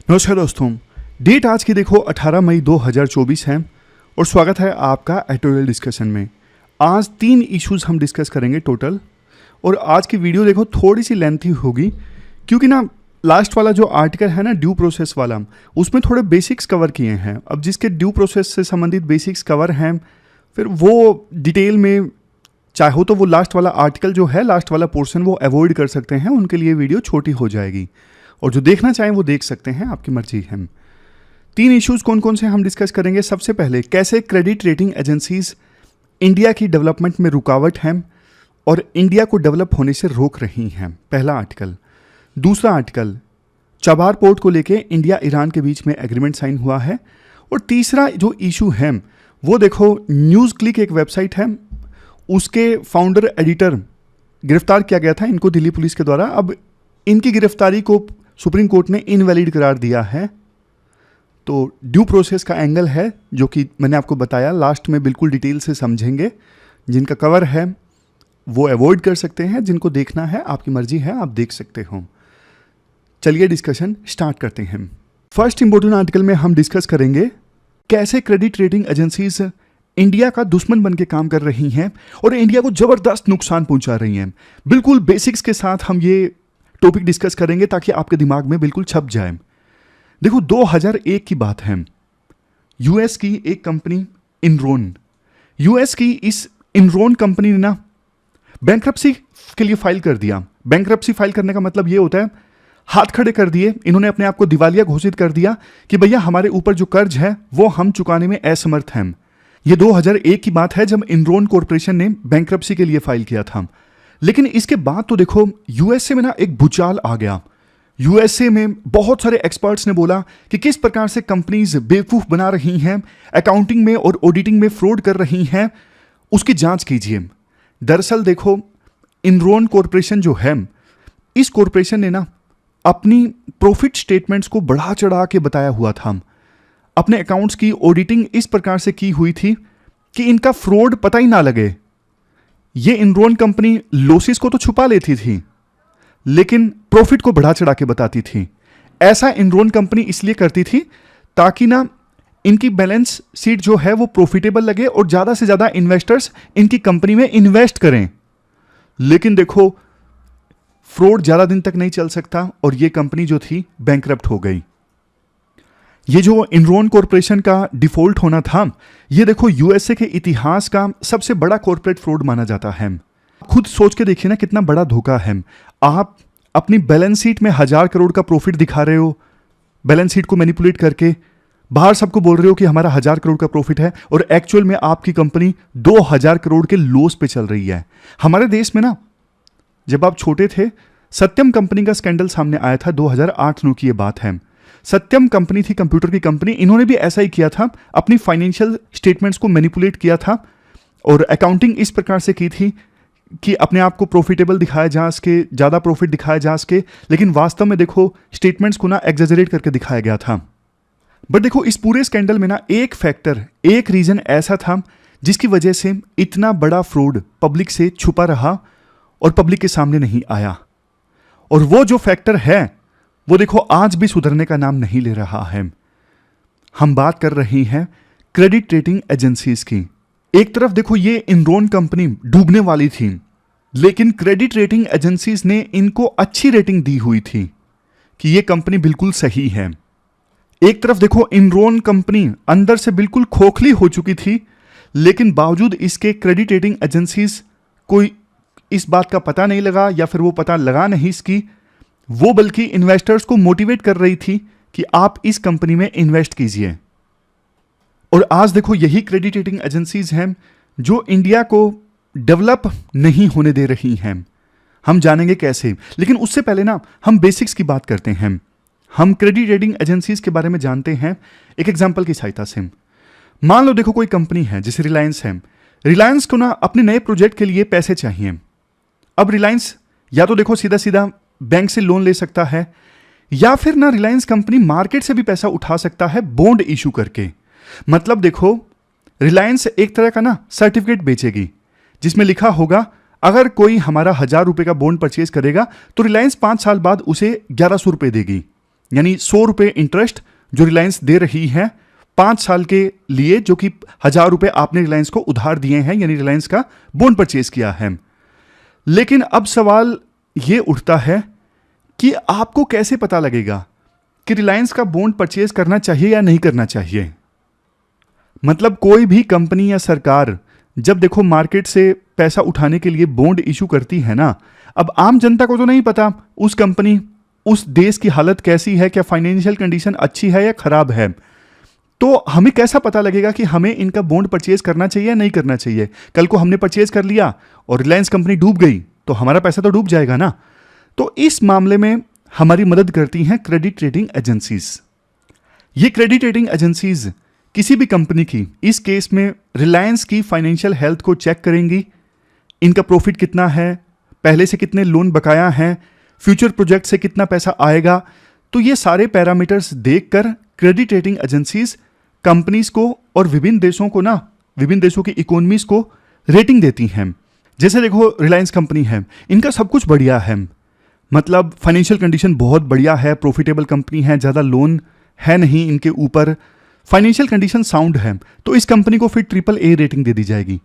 नमस्कार दोस्तों, डेट आज की देखो 18 मई 2024 है और स्वागत है आपका एडिटोरियल डिस्कशन में। आज 3 इश्यूज हम डिस्कस करेंगे टोटल। और आज की वीडियो देखो थोड़ी सी लेंथी होगी क्योंकि ना लास्ट वाला जो आर्टिकल है ना ड्यू प्रोसेस वाला, उसमें थोड़े बेसिक्स कवर किए हैं। अब जिसके ड्यू प्रोसेस से संबंधित बेसिक्स कवर हैं फिर वो डिटेल में चाहो तो वो लास्ट वाला आर्टिकल जो है, लास्ट वाला पोर्शन वो अवॉइड कर सकते हैं, उनके लिए वीडियो छोटी हो जाएगी। और जो देखना चाहें वो देख सकते हैं, आपकी मर्जी है। 3 इश्यूज कौन कौन से हम डिस्कस करेंगे। सबसे पहले कैसे क्रेडिट रेटिंग एजेंसीज इंडिया की डेवलपमेंट में रुकावट हैं और इंडिया को डेवलप होने से रोक रही हैं, पहला आर्टिकल। दूसरा आर्टिकल, चबार पोर्ट को लेके इंडिया ईरान के बीच में एग्रीमेंट साइन हुआ है। और तीसरा जो इशू है वो देखो, न्यूज़ क्लिक एक वेबसाइट है, उसके फाउंडर एडिटर गिरफ्तार किया गया था इनको दिल्ली पुलिस के द्वारा। अब इनकी गिरफ्तारी को सुप्रीम कोर्ट ने इनवैलिड करार दिया है। तो ड्यू प्रोसेस का एंगल है जो कि मैंने आपको बताया, लास्ट में बिल्कुल डिटेल से समझेंगे। जिनका कवर है वो अवॉइड कर सकते हैं, जिनको देखना है आपकी मर्जी है, आप देख सकते हो। चलिए डिस्कशन स्टार्ट करते हैं। फर्स्ट इंपॉर्टेंट आर्टिकल में हम डिस्कस करेंगे कैसे क्रेडिट रेटिंग एजेंसीज इंडिया का दुश्मन बन के काम कर रही हैं और इंडिया को जबरदस्त नुकसान पहुंचा रही हैं। बिल्कुल बेसिक्स के साथ हम ये टॉपिक डिस्कस करेंगे ताकि आपके दिमाग में बिल्कुल छप जाए। देखो 2001 की बात है, यूएस की एक कंपनी इनरोन, यूएस की इस इनरोन कंपनी ने ना बैंक्रप्सी के लिए फाइल कर दिया। बैंक्रप्सी फाइल करने का मतलब ये होता है हाथ खड़े कर दिए, इन्होंने अपने आप को दिवालिया घोषित कर दिया कि भैया हमारे ऊपर जो कर्ज है वो हम चुकाने में असमर्थ हैं। ये 2001 की बात है जब इनरोन कॉर्पोरेशन ने बैंक्रप्सी के लिए फाइल किया था। लेकिन इसके बाद तो देखो यूएसए में ना एक भूचाल आ गया। यूएसए में बहुत सारे एक्सपर्ट्स ने बोला कि किस प्रकार से कंपनीज बेवकूफ बना रही हैं, अकाउंटिंग में और ऑडिटिंग में फ्रॉड कर रही हैं, उसकी जांच कीजिए। दरअसल देखो इनरोन कॉर्पोरेशन जो है, इस कॉर्पोरेशन ने ना अपनी प्रॉफिट स्टेटमेंट्स को बढ़ा चढ़ा के बताया हुआ था। अपने अकाउंट्स की ऑडिटिंग इस प्रकार से की हुई थी कि इनका फ्रॉड पता ही ना लगे। ये इनरोन कंपनी लॉसेस को तो छुपा लेती थी लेकिन प्रॉफिट को बढ़ा चढ़ा के बताती थी। ऐसा इनरोन कंपनी इसलिए करती थी ताकि ना इनकी बैलेंस शीट जो है वो प्रॉफिटेबल लगे और ज्यादा से ज्यादा इन्वेस्टर्स इनकी कंपनी में इन्वेस्ट करें। लेकिन देखो फ्रॉड ज्यादा दिन तक नहीं चल सकता और ये कंपनी जो थी बैंकरप्ट हो गई। ये जो इनरोन कॉर्पोरेशन का डिफॉल्ट होना था, ये देखो यूएसए के इतिहास का सबसे बड़ा कॉर्पोरेट फ्रॉड माना जाता है। खुद सोच के देखिए ना कितना बड़ा धोखा है। आप अपनी बैलेंस शीट में 1000 करोड़ का प्रॉफिट दिखा रहे हो, बैलेंस शीट को मैनिपुलेट करके बाहर सबको बोल रहे हो कि हमारा 1000 करोड़ का प्रॉफिट है और एक्चुअल में आपकी कंपनी 2000 करोड़ के लॉस पे चल रही है। हमारे देश में ना जब आप छोटे थे, सत्यम कंपनी का स्कैंडल सामने आया था, 2008-9 की ये बात है। सत्यम कंपनी थी कंप्यूटर की कंपनी, इन्होंने भी ऐसा ही किया था, अपनी फाइनेंशियल स्टेटमेंट्स को मैनिपुलेट किया था और अकाउंटिंग इस प्रकार से की थी कि अपने आप को प्रॉफिटेबल दिखाया जा सके, ज़्यादा प्रॉफिट दिखाया जा सके, लेकिन वास्तव में देखो स्टेटमेंट्स को ना एग्जेजरेट करके दिखाया गया था। बट देखो इस पूरे स्कैंडल में ना एक फैक्टर, एक रीजन ऐसा था जिसकी वजह से इतना बड़ा फ्रॉड पब्लिक से छुपा रहा और पब्लिक के सामने नहीं आया। और वो जो फैक्टर है वो देखो आज भी सुधरने का नाम नहीं ले रहा है। हम बात कर रहे हैं क्रेडिट रेटिंग एजेंसीज की। एक तरफ देखो ये इनरोन कंपनी डूबने वाली थी, लेकिन क्रेडिट रेटिंग एजेंसीज ने इनको अच्छी रेटिंग दी हुई थी कि ये कंपनी बिल्कुल सही है। एक तरफ देखो इनरोन कंपनी अंदर से बिल्कुल खोखली हो चुकी थी, लेकिन बावजूद इसके क्रेडिट रेटिंग एजेंसीज को इस बात का पता नहीं लगा या फिर वो पता लगा नहीं इसकी, वो बल्कि इन्वेस्टर्स को मोटिवेट कर रही थी कि आप इस कंपनी में इन्वेस्ट कीजिए। और आज देखो यही क्रेडिट रेटिंग एजेंसीज हैं जो इंडिया को डेवलप नहीं होने दे रही हैं। हम जानेंगे कैसे, लेकिन उससे पहले ना हम बेसिक्स की बात करते हैं। हम क्रेडिट रेटिंग एजेंसीज के बारे में जानते हैं एक एग्जांपल की सहायता से। मान लो देखो कोई कंपनी है जैसे रिलायंस है, रिलायंस को ना अपने नए प्रोजेक्ट के लिए पैसे चाहिए। अब रिलायंस या तो देखो सीधा सीधा बैंक से लोन ले सकता है या फिर ना रिलायंस कंपनी मार्केट से भी पैसा उठा सकता है बॉन्ड इशू करके। मतलब देखो रिलायंस एक तरह का ना सर्टिफिकेट बेचेगी जिसमें लिखा होगा अगर कोई हमारा 1000 रुपए का बॉन्ड परचेज करेगा तो रिलायंस 5 साल बाद उसे 1100 रुपए देगी। यानी 100 रुपये इंटरेस्ट जो रिलायंस दे रही है 5 साल के लिए, जो कि 1000 रुपये आपने रिलायंस को उधार दिए हैं, यानी रिलायंस का बॉन्ड परचेज किया है। लेकिन अब सवाल ये उठता है कि आपको कैसे पता लगेगा कि रिलायंस का बॉन्ड परचेज करना चाहिए या नहीं करना चाहिए। मतलब कोई भी कंपनी या सरकार जब देखो मार्केट से पैसा उठाने के लिए बॉन्ड इशू करती है ना, अब आम जनता को तो नहीं पता उस कंपनी, उस देश की हालत कैसी है, क्या फाइनेंशियल कंडीशन अच्छी है या खराब है। तो हमें कैसा पता लगेगा कि हमें इनका बॉन्ड परचेज करना चाहिए या नहीं करना चाहिए। कल को हमने परचेज कर लिया और रिलायंस कंपनी डूब गई तो हमारा पैसा तो डूब जाएगा ना। तो इस मामले में हमारी मदद करती हैं क्रेडिट रेटिंग एजेंसीज। ये क्रेडिट रेटिंग एजेंसीज किसी भी कंपनी की, इस केस में रिलायंस की फाइनेंशियल हेल्थ को चेक करेंगी, इनका प्रॉफिट कितना है, पहले से कितने लोन बकाया हैं, फ्यूचर प्रोजेक्ट से कितना पैसा आएगा। तो ये सारे पैरामीटर्स देखकर क्रेडिट रेटिंग एजेंसीज कंपनीज को और विभिन्न देशों की इकोनॉमीज को रेटिंग देती हैं। जैसे देखो रिलायंस कंपनी है, इनका सब कुछ बढ़िया है, मतलब फाइनेंशियल कंडीशन बहुत बढ़िया है, प्रॉफिटेबल कंपनी है, ज़्यादा लोन है नहीं इनके ऊपर, फाइनेंशियल कंडीशन साउंड है, तो इस कंपनी को फिर AAA रेटिंग दे दी जाएगी।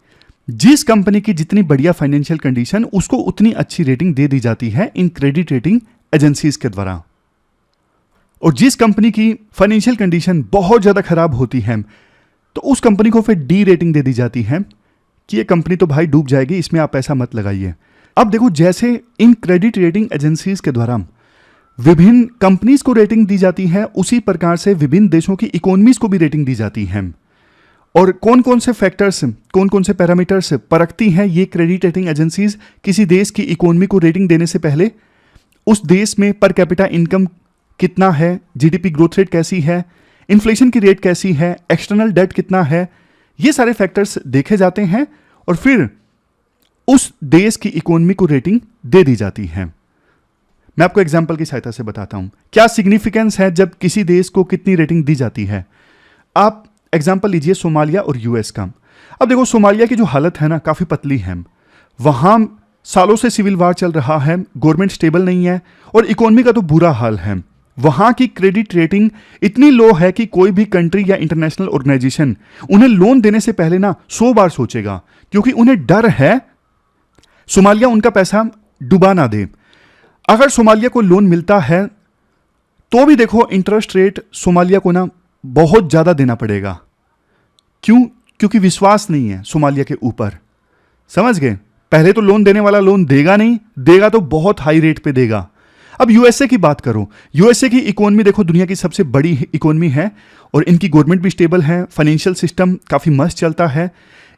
जिस कंपनी की जितनी बढ़िया फाइनेंशियल कंडीशन, उसको उतनी अच्छी रेटिंग दे दी जाती है इन क्रेडिट रेटिंग एजेंसीज के द्वारा। और जिस कंपनी की फाइनेंशियल कंडीशन बहुत ज़्यादा खराब होती है, तो उस कंपनी को फिर D रेटिंग दे दी जाती है कि ये कंपनी तो भाई डूब जाएगी, इसमें आप पैसा मत लगाइए। अब देखो, जैसे इन क्रेडिट रेटिंग एजेंसीज के द्वारा विभिन्न कंपनीज को रेटिंग दी जाती है, उसी प्रकार से विभिन्न देशों की इकोनॉमीज को भी रेटिंग दी जाती है। और कौन कौन से फैक्टर्स, कौन कौन से पैरामीटर्स परखती हैं ये क्रेडिट रेटिंग एजेंसीज किसी देश की इकोनॉमी को रेटिंग देने से पहले? उस देश में पर कैपिटा इनकम कितना है, GDP ग्रोथ रेट कैसी है, इन्फ्लेशन की रेट कैसी है, एक्सटर्नल डेट कितना है, ये सारे फैक्टर्स देखे जाते हैं और फिर उस देश की इकोनॉमी को रेटिंग दे दी जाती है। मैं आपको एग्जांपल की सहायता से बताता हूं क्या सिग्निफिकेंस है जब किसी देश को कितनी रेटिंग दी जाती है। आप एग्जांपल लीजिए सोमालिया और US का। अब देखो, सोमालिया की जो हालत है ना, काफ़ी पतली है। वहां सालों से सिविल वार चल रहा है, गवर्नमेंट स्टेबल नहीं है और इकोनॉमी का तो बुरा हाल है। वहां की क्रेडिट रेटिंग इतनी लो है कि कोई भी कंट्री या इंटरनेशनल ऑर्गेनाइजेशन उन्हें लोन देने से पहले ना 100 बार सोचेगा, क्योंकि उन्हें डर है सोमालिया उनका पैसा डुबा ना दे। अगर सोमालिया को लोन मिलता है तो भी देखो इंटरेस्ट रेट सोमालिया को ना बहुत ज़्यादा देना पड़ेगा। क्यों? क्योंकि विश्वास नहीं है सोमालिया के ऊपर। समझ गए? पहले तो लोन देने वाला लोन देगा नहीं, देगा तो बहुत हाई रेट पे देगा। अब USA की बात करो, USA की इकोनॉमी देखो दुनिया की सबसे बड़ी इकोनॉमी है और इनकी गवर्नमेंट भी स्टेबल है, फाइनेंशियल सिस्टम काफ़ी मस्त चलता है,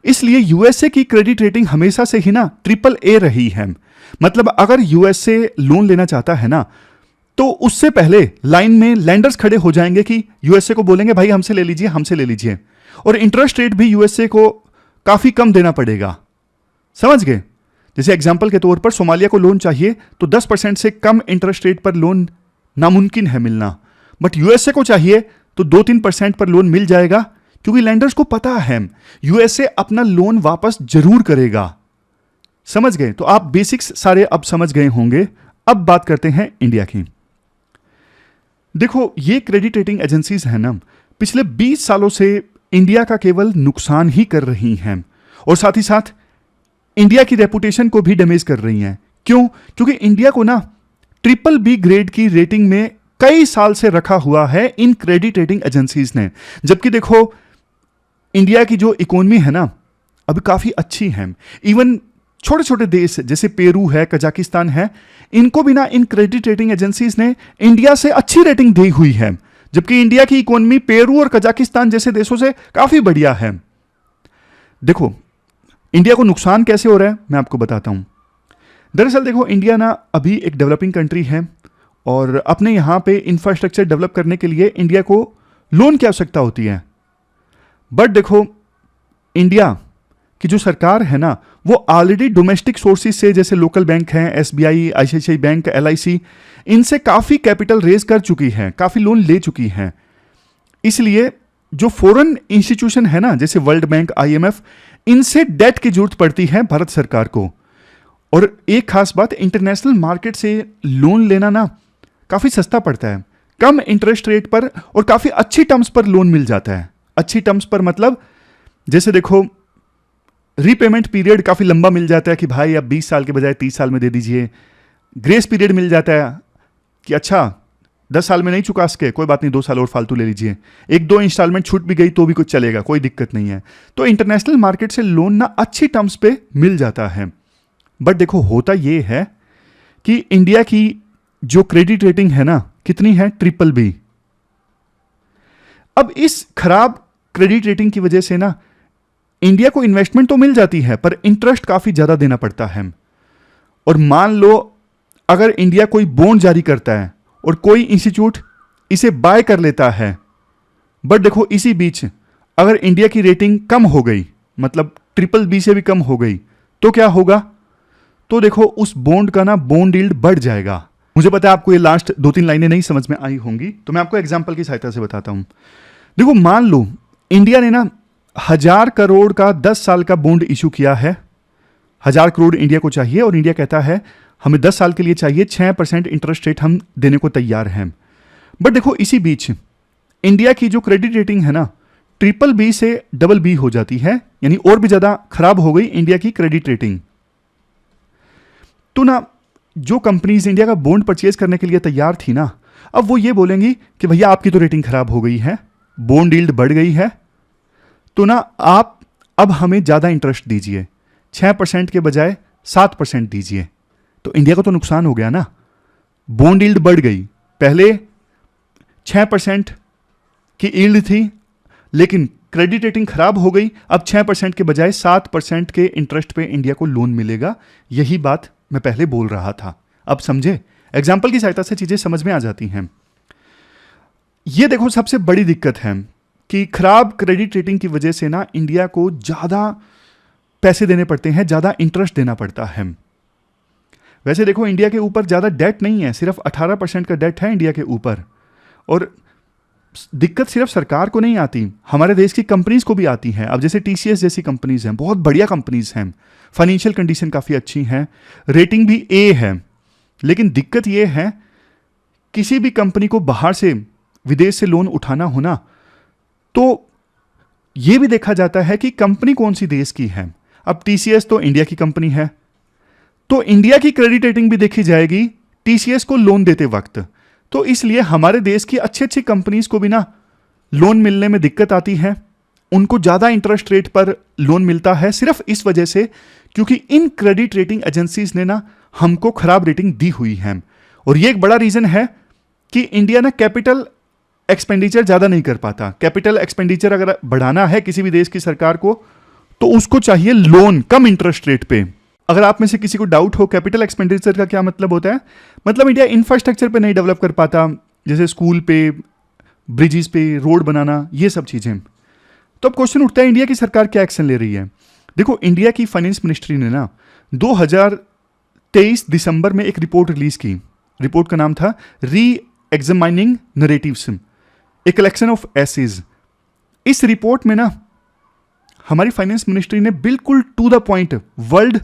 इसलिए USA की क्रेडिट रेटिंग हमेशा से ही ना AAA रही है। मतलब अगर USA लोन लेना चाहता है ना, तो उससे पहले लाइन में लैंडर्स खड़े हो जाएंगे कि USA को बोलेंगे भाई हमसे ले लीजिए, हमसे ले लीजिए, और इंटरेस्ट रेट भी USA को काफ़ी कम देना पड़ेगा। समझ गए? जैसे एग्जाम्पल के तौर पर सोमालिया को लोन चाहिए तो 10% से कम इंटरेस्ट रेट पर लोन नामुमकिन है मिलना, बट USA को चाहिए तो 2-3% पर लोन मिल जाएगा, क्योंकि लैंडर्स को पता है USA अपना लोन वापस जरूर करेगा। समझ गए? तो आप बेसिक्स सारे अब समझ गए होंगे। अब बात करते हैं इंडिया की। देखो, ये क्रेडिट रेटिंग एजेंसीज है ना, पिछले 20 सालों से इंडिया का केवल नुकसान ही कर रही हैं और साथ ही साथ इंडिया की रेपुटेशन को भी डैमेज कर रही हैं। क्यों? क्योंकि इंडिया को ना BBB ग्रेड की रेटिंग में कई साल से रखा हुआ है इन क्रेडिट रेटिंग एजेंसीज ने, जबकि देखो इंडिया की जो इकोनॉमी है ना अभी काफ़ी अच्छी है। इवन छोटे छोटे देश जैसे पेरू है, कजाकिस्तान है, इनको भी ना इन क्रेडिट रेटिंग एजेंसीज ने इंडिया से अच्छी रेटिंग दी हुई है, जबकि इंडिया की इकोनॉमी पेरू और कजाकिस्तान जैसे देशों से काफ़ी बढ़िया है। देखो इंडिया को नुकसान कैसे हो रहा है मैं आपको बताता हूं। दरअसल देखो, इंडिया ना अभी एक डेवलपिंग कंट्री है और अपने यहाँ पे इंफ्रास्ट्रक्चर डेवलप करने के लिए इंडिया को लोन की आवश्यकता होती है। बट देखो, इंडिया की जो सरकार है ना, वो ऑलरेडी डोमेस्टिक सोर्सेज से, जैसे लोकल बैंक हैं, SBI, ICICI बैंक, LIC, इनसे काफ़ी कैपिटल रेज कर चुकी है, काफ़ी लोन ले चुकी है। इसलिए जो फॉरेन इंस्टीट्यूशन है ना, जैसे वर्ल्ड बैंक, IMF, इनसे डेट की जरूरत पड़ती है भारत सरकार को। और एक खास बात, इंटरनेशनल मार्केट से लोन लेना ना काफ़ी सस्ता पड़ता है, कम इंटरेस्ट रेट पर और काफी अच्छी टर्म्स पर लोन मिल जाता है। अच्छी टर्म्स पर मतलब जैसे देखो रीपेमेंट पीरियड काफी लंबा मिल जाता है कि भाई अब 20 साल के बजाय 30 साल में दे दीजिए। ग्रेस पीरियड मिल जाता है कि अच्छा 10 साल में नहीं चुका सके कोई बात नहीं, 2 साल और फालतू ले लीजिए। 1-2 इंस्टॉलमेंट छूट भी गई तो भी कुछ चलेगा, कोई दिक्कत नहीं है। तो इंटरनेशनल मार्केट से लोन ना अच्छी टर्म्स पे मिल जाता है। बट देखो होता ये है कि इंडिया की जो क्रेडिट रेटिंग है ना कितनी है, BBB। अब इस खराब क्रेडिट रेटिंग की वजह से ना इंडिया को इन्वेस्टमेंट तो मिल जाती है पर इंटरेस्ट काफी ज्यादा देना पड़ता है। और मान लो अगर इंडिया कोई बॉन्ड जारी करता है और कोई इंस्टीट्यूट इसे बाय कर लेता है, बट देखो इसी बीच अगर इंडिया की रेटिंग कम हो गई, मतलब BBB से भी कम हो गई, तो क्या होगा? तो देखो उस बॉन्ड का ना बॉन्ड यील्ड बढ़ जाएगा। मुझे पता है आपको ये लास्ट 2-3 लाइनें नहीं समझ में आई होंगी, तो मैं आपको एग्जांपल की सहायता से बताता हूं। देखो मान लो इंडिया ने ना 1000 करोड़ का 10 साल का बॉन्ड इशू किया है। 1000 करोड़ इंडिया को चाहिए और इंडिया कहता है हमें 10 साल के लिए चाहिए, 6% इंटरेस्ट रेट हम देने को तैयार हैं। बट देखो इसी बीच इंडिया की जो क्रेडिट रेटिंग है ना BBB से BB हो जाती है, यानी और भी ज्यादा खराब हो गई इंडिया की क्रेडिट रेटिंग। तो ना जो कंपनीज इंडिया का बॉन्ड परचेज करने के लिए तैयार थी ना, अब वो ये बोलेंगी कि भैया आपकी तो रेटिंग खराब हो गई है, बॉन्ड यील्ड बढ़ गई है, तो ना आप अब हमें ज्यादा इंटरेस्ट दीजिए, 6% के बजाय 7% दीजिए। तो इंडिया को तो नुकसान हो गया ना, बॉन्ड यील्ड बढ़ गई। पहले 6% की यील्ड थी लेकिन क्रेडिट रेटिंग खराब हो गई, अब 6% के बजाय 7% के इंटरेस्ट पे इंडिया को लोन मिलेगा। यही बात मैं पहले बोल रहा था। अब समझे? एग्जाम्पल की सहायता से चीजें समझ में आ जाती हैं। यह देखो सबसे बड़ी दिक्कत है कि खराब क्रेडिट रेटिंग की वजह से ना इंडिया को ज्यादा पैसे देने पड़ते हैं, ज्यादा इंटरेस्ट देना पड़ता है। वैसे देखो इंडिया के ऊपर ज्यादा डेट नहीं है, सिर्फ 18% का डेट है इंडिया के ऊपर। और दिक्कत सिर्फ सरकार को नहीं आती, हमारे देश की कंपनीज को भी आती है। अब जैसे TCS जैसी कंपनीज हैं, बहुत बढ़िया कंपनीज हैं, फाइनेंशियल कंडीशन काफी अच्छी है, रेटिंग भी A है। लेकिन दिक्कत यह है किसी भी कंपनी को बाहर से विदेश से लोन उठाना होना तो यह भी देखा जाता है कि कंपनी कौन सी देश की है। अब TCS तो इंडिया की कंपनी है, तो इंडिया की क्रेडिट रेटिंग भी देखी जाएगी TCS को लोन देते वक्त। तो इसलिए हमारे देश की अच्छी अच्छी कंपनीज को भी ना लोन मिलने में दिक्कत आती है, उनको ज्यादा इंटरेस्ट रेट पर लोन मिलता है, सिर्फ इस वजह से क्योंकि इन क्रेडिट रेटिंग एजेंसीज ने ना हमको खराब रेटिंग दी हुई है। और ये एक बड़ा रीजन है कि इंडिया ना कैपिटल एक्सपेंडिचर ज्यादा नहीं कर पाता। कैपिटल एक्सपेंडिचर अगर बढ़ाना है किसी भी देश की सरकार को तो उसको चाहिए लोन कम इंटरेस्ट रेट पे। अगर आप में से किसी को डाउट हो कैपिटल एक्सपेंडिचर का क्या मतलब होता है, मतलब इंडिया इंफ्रास्ट्रक्चर पे नहीं डेवलप कर पाता, जैसे स्कूल पे, ब्रिजेस पे, रोड बनाना, ये सब चीजें। तो अब क्वेश्चन उठता है इंडिया की सरकार क्या एक्शन ले रही है। देखो इंडिया की फाइनेंस मिनिस्ट्री ने ना 2023 दिसंबर में एक रिपोर्ट रिलीज की। रिपोर्ट का नाम था reexamining narratives, a collection of essays. इस रिपोर्ट में ना हमारी फाइनेंस मिनिस्ट्री ने बिल्कुल to the point world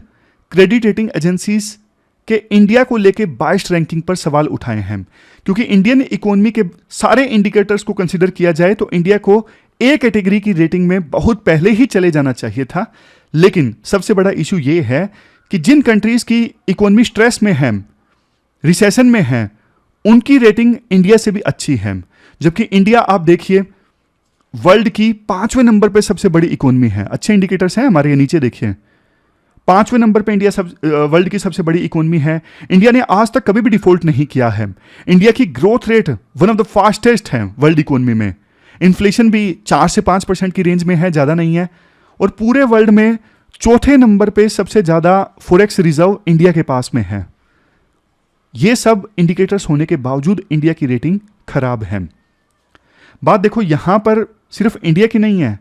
credit rating agencies के इंडिया को लेके 22 रैंकिंग पर सवाल उठाए हैं। क्योंकि इंडियन इकोनॉमी के सारे इंडिकेटर्स को कंसीडर किया जाए तो इंडिया को A कैटेगरी की रेटिंग में बहुत पहले ही चले जाना चाहिए था। लेकिन सबसे बड़ा इशू ये है कि जिन कंट्रीज की इकोनॉमी स्ट्रेस में है, रिसेशन में है, उनकी रेटिंग इंडिया से भी अच्छी है। जबकि इंडिया आप देखिए वर्ल्ड की 5वें नंबर पे सबसे बड़ी इकोनॉमी है। अच्छे इंडिकेटर्स हैं हमारे, नीचे देखिए 5वें नंबर पे इंडिया वर्ल्ड की सबसे बड़ी इकोनॉमी है। इंडिया ने आज तक कभी भी डिफॉल्ट नहीं किया है। इंडिया की growth rate one of the fastest है वर्ल्ड इकोनॉमी में। इन्फ्लेशन भी 4 से 5% की रेंज में है, ज्यादा नहीं है। और पूरे वर्ल्ड में चौथे नंबर पे सबसे ज्यादा फॉरेक्स रिजर्व इंडिया के पास में है। ये सब इंडिकेटर्स होने के बावजूद इंडिया की रेटिंग खराब है। बात देखो यहां पर सिर्फ इंडिया की नहीं है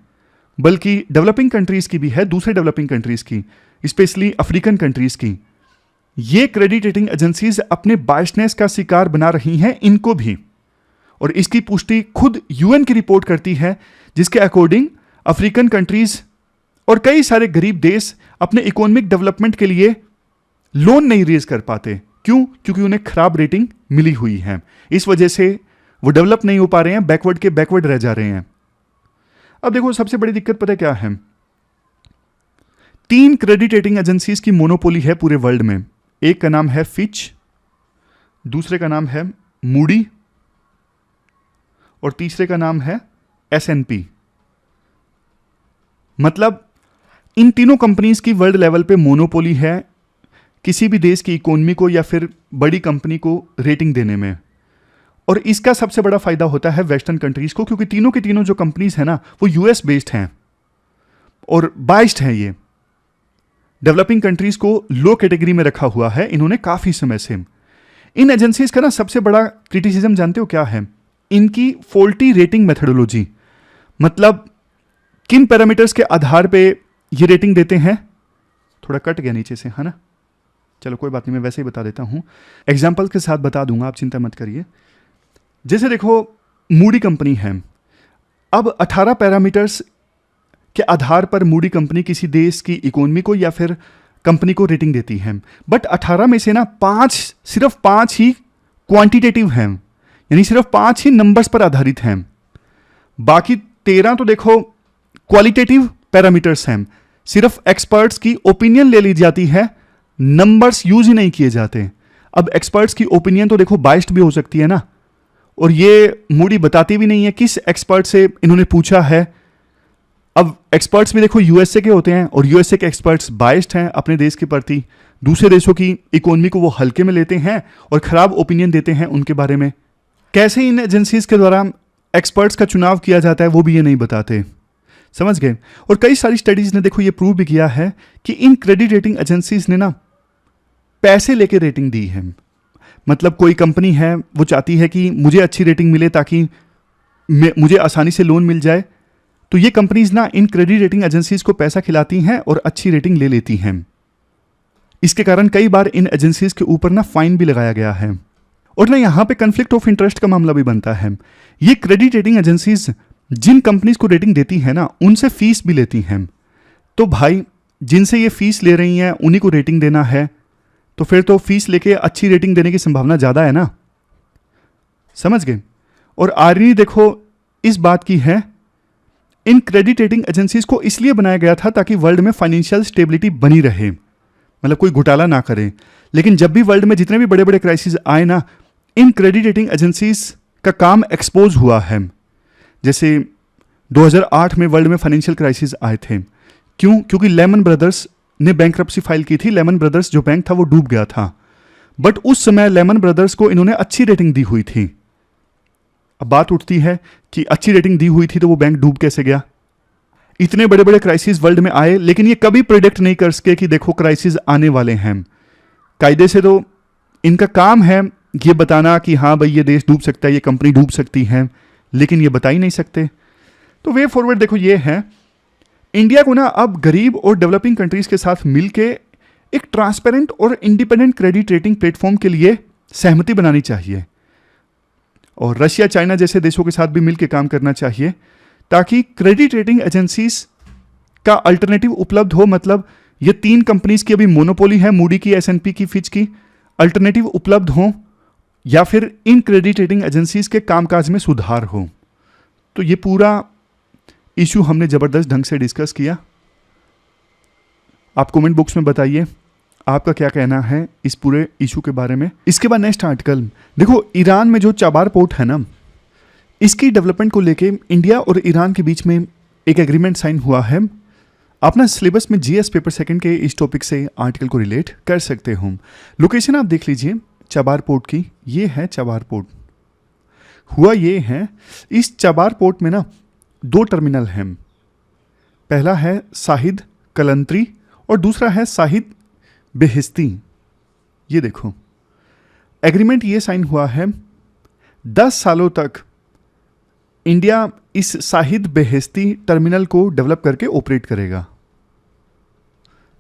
बल्कि डेवलपिंग कंट्रीज की भी है, दूसरे डेवलपिंग कंट्रीज की, स्पेशली अफ्रीकन कंट्रीज की। ये क्रेडिट रेटिंग एजेंसीज अपने बायसनेस का शिकार बना रही हैं इनको भी। और इसकी पुष्टि खुद UN की रिपोर्ट करती है, जिसके अकॉर्डिंग अफ्रीकन कंट्रीज और कई सारे गरीब देश अपने इकोनॉमिक डेवलपमेंट के लिए लोन नहीं रेज कर पाते। क्यों? क्योंकि उन्हें खराब रेटिंग मिली हुई है। इस वजह से वो डेवलप नहीं हो पा रहे हैं, बैकवर्ड के बैकवर्ड रह जा रहे हैं। अब देखो सबसे बड़ी दिक्कत पता है क्या है? 3 क्रेडिट रेटिंग एजेंसीज की मोनोपोली है पूरे वर्ल्ड में। एक का नाम है फिच, दूसरे का नाम है मूडी और तीसरे का नाम है S&P। मतलब इन तीनों कंपनीज की वर्ल्ड लेवल पे मोनोपोली है किसी भी देश की इकोनॉमी को या फिर बड़ी कंपनी को रेटिंग देने में। और इसका सबसे बड़ा फायदा होता है वेस्टर्न कंट्रीज को, क्योंकि तीनों के तीनों जो कंपनीज हैं ना वो यूएस बेस्ड हैं और बाइस्ड हैं। ये डेवलपिंग कंट्रीज को लो कैटेगरी में रखा हुआ है इन्होंने काफी समय से। इन एजेंसीज का ना सबसे बड़ा क्रिटिसिज्म जानते हो क्या है? इनकी फॉल्टी रेटिंग मेथडोलॉजी। मतलब किन पैरामीटर्स के आधार पे ये रेटिंग देते हैं? थोड़ा कट गया नीचे से, है ना? चलो कोई बात नहीं, मैं वैसे ही बता देता हूं, एग्जाम्पल्स के साथ बता दूंगा, आप चिंता मत करिए। जैसे देखो मूडी कंपनी है, अब 18 पैरामीटर्स के आधार पर मूडी कंपनी किसी देश की इकोनॉमी को या फिर कंपनी को रेटिंग देती है। बट 18 में से ना सिर्फ 5 ही क्वांटिटेटिव हैं, यानी सिर्फ 5 ही नंबर्स पर आधारित हैं। बाकी 13 तो देखो क्वालिटेटिव पैरामीटर्स हैं, सिर्फ एक्सपर्ट्स की ओपिनियन ले ली जाती है, नंबर्स यूज ही नहीं किए जाते। अब एक्सपर्ट्स की ओपिनियन तो देखो बाइस्ड भी हो सकती है ना, और ये मूडी बताती भी नहीं है किस एक्सपर्ट से इन्होंने पूछा है। अब एक्सपर्ट्स भी देखो यूएसए के होते हैं और यूएसए के एक्सपर्ट्स बाइस्ड हैं अपने देश के प्रति, दूसरे देशों की इकोनॉमी को वो हल्के में लेते हैं और खराब ओपिनियन देते हैं उनके बारे में। कैसे इन एजेंसीज के द्वारा एक्सपर्ट्स का चुनाव किया जाता है वो भी ये नहीं बताते, समझ गए? और कई सारी स्टडीज ने देखो ये प्रूव भी किया है कि इन क्रेडिट रेटिंग एजेंसीज ने ना पैसे लेके रेटिंग दी है। मतलब कोई कंपनी है वो चाहती है कि मुझे अच्छी रेटिंग मिले ताकि मुझे आसानी से लोन मिल जाए, तो ये कंपनीज ना इन क्रेडिट रेटिंग एजेंसीज को पैसा खिलाती हैं और अच्छी रेटिंग ले लेती हैं। इसके कारण कई बार इन एजेंसीज के ऊपर ना फाइन भी लगाया गया है। और ना यहाँ पे कन्फ्लिक्ट ऑफ इंटरेस्ट का मामला भी बनता है। ये क्रेडिट रेटिंग एजेंसीज जिन कंपनीज को रेटिंग देती है ना उनसे फीस भी लेती हैं। तो भाई जिनसे ये फीस ले रही हैं उन्हीं को रेटिंग देना है, तो फिर तो फीस लेके अच्छी रेटिंग देने की संभावना ज़्यादा है ना, समझ गए? और आर्यनी देखो इस बात की है, इन क्रेडिट रेटिंग एजेंसीज को इसलिए बनाया गया था ताकि वर्ल्ड में फाइनेंशियल स्टेबिलिटी बनी रहे, मतलब कोई घोटाला ना करे। लेकिन जब भी वर्ल्ड में जितने भी बड़े बड़े क्राइसिस आए ना, इन क्रेडिट रेटिंग एजेंसीज का काम एक्सपोज हुआ है। जैसे 2008 में वर्ल्ड में फाइनेंशियल क्राइसिस आए थे। क्यों? क्योंकि लेमन ब्रदर्स ने बैंकरप्सी फाइल की थी। लेमन ब्रदर्स जो बैंक था वो डूब गया था, बट उस समय लेमन ब्रदर्स को इन्होंने अच्छी रेटिंग दी हुई थी। अब बात उठती है कि अच्छी रेटिंग दी हुई थी तो वो बैंक डूब कैसे गया? इतने बड़े बड़े क्राइसिस वर्ल्ड में आए, लेकिन ये कभी प्रिडिक्ट नहीं कर सके कि देखो क्राइसिस आने वाले हैं। कायदे से तो इनका काम है ये बताना कि हाँ भाई ये देश डूब सकता है, ये कंपनी डूब सकती है, लेकिन ये बता ही नहीं सकते। तो वे फॉरवर्ड देखो ये है, इंडिया को ना अब गरीब और डेवलपिंग कंट्रीज के साथ मिलके एक ट्रांसपेरेंट और इंडिपेंडेंट क्रेडिट रेटिंग प्लेटफॉर्म के लिए सहमति बनानी चाहिए, और रशिया चाइना जैसे देशों के साथ भी मिलकर काम करना चाहिए ताकि क्रेडिट रेटिंग एजेंसीज का अल्टरनेटिव उपलब्ध हो। मतलब ये 3 कंपनीज की अभी मोनोपोली है, मूडी की, S&P की, फिच की, अल्टरनेटिव उपलब्ध हो या फिर इन क्रेडिट रेटिंग एजेंसीज के कामकाज में सुधार हो। तो ये पूरा इशू हमने जबरदस्त ढंग से डिस्कस किया। आप कमेंट बॉक्स में बताइए आपका क्या कहना है इस पूरे इशू के बारे में। इसके बाद नेक्स्ट आर्टिकल देखो, ईरान में जो चाबार पोर्ट है ना, इसकी डेवलपमेंट को लेके इंडिया और ईरान के बीच में एक एग्रीमेंट साइन हुआ है। आप ना सिलेबस में जीएस पेपर सेकंड के इस टॉपिक से आर्टिकल को रिलेट कर सकते हो। लोकेशन आप देख लीजिए चाबार पोर्ट की, ये है चाबार पोर्ट। हुआ ये है, इस चाबार पोर्ट में ना 2 टर्मिनल हैं। पहला है शाहिद कलंत्री और दूसरा है शाहिद बेहिस्ती। ये देखो एग्रीमेंट ये साइन हुआ है, 10 सालों तक इंडिया इस शाहिद बेहिस्ती टर्मिनल को डेवलप करके ऑपरेट करेगा।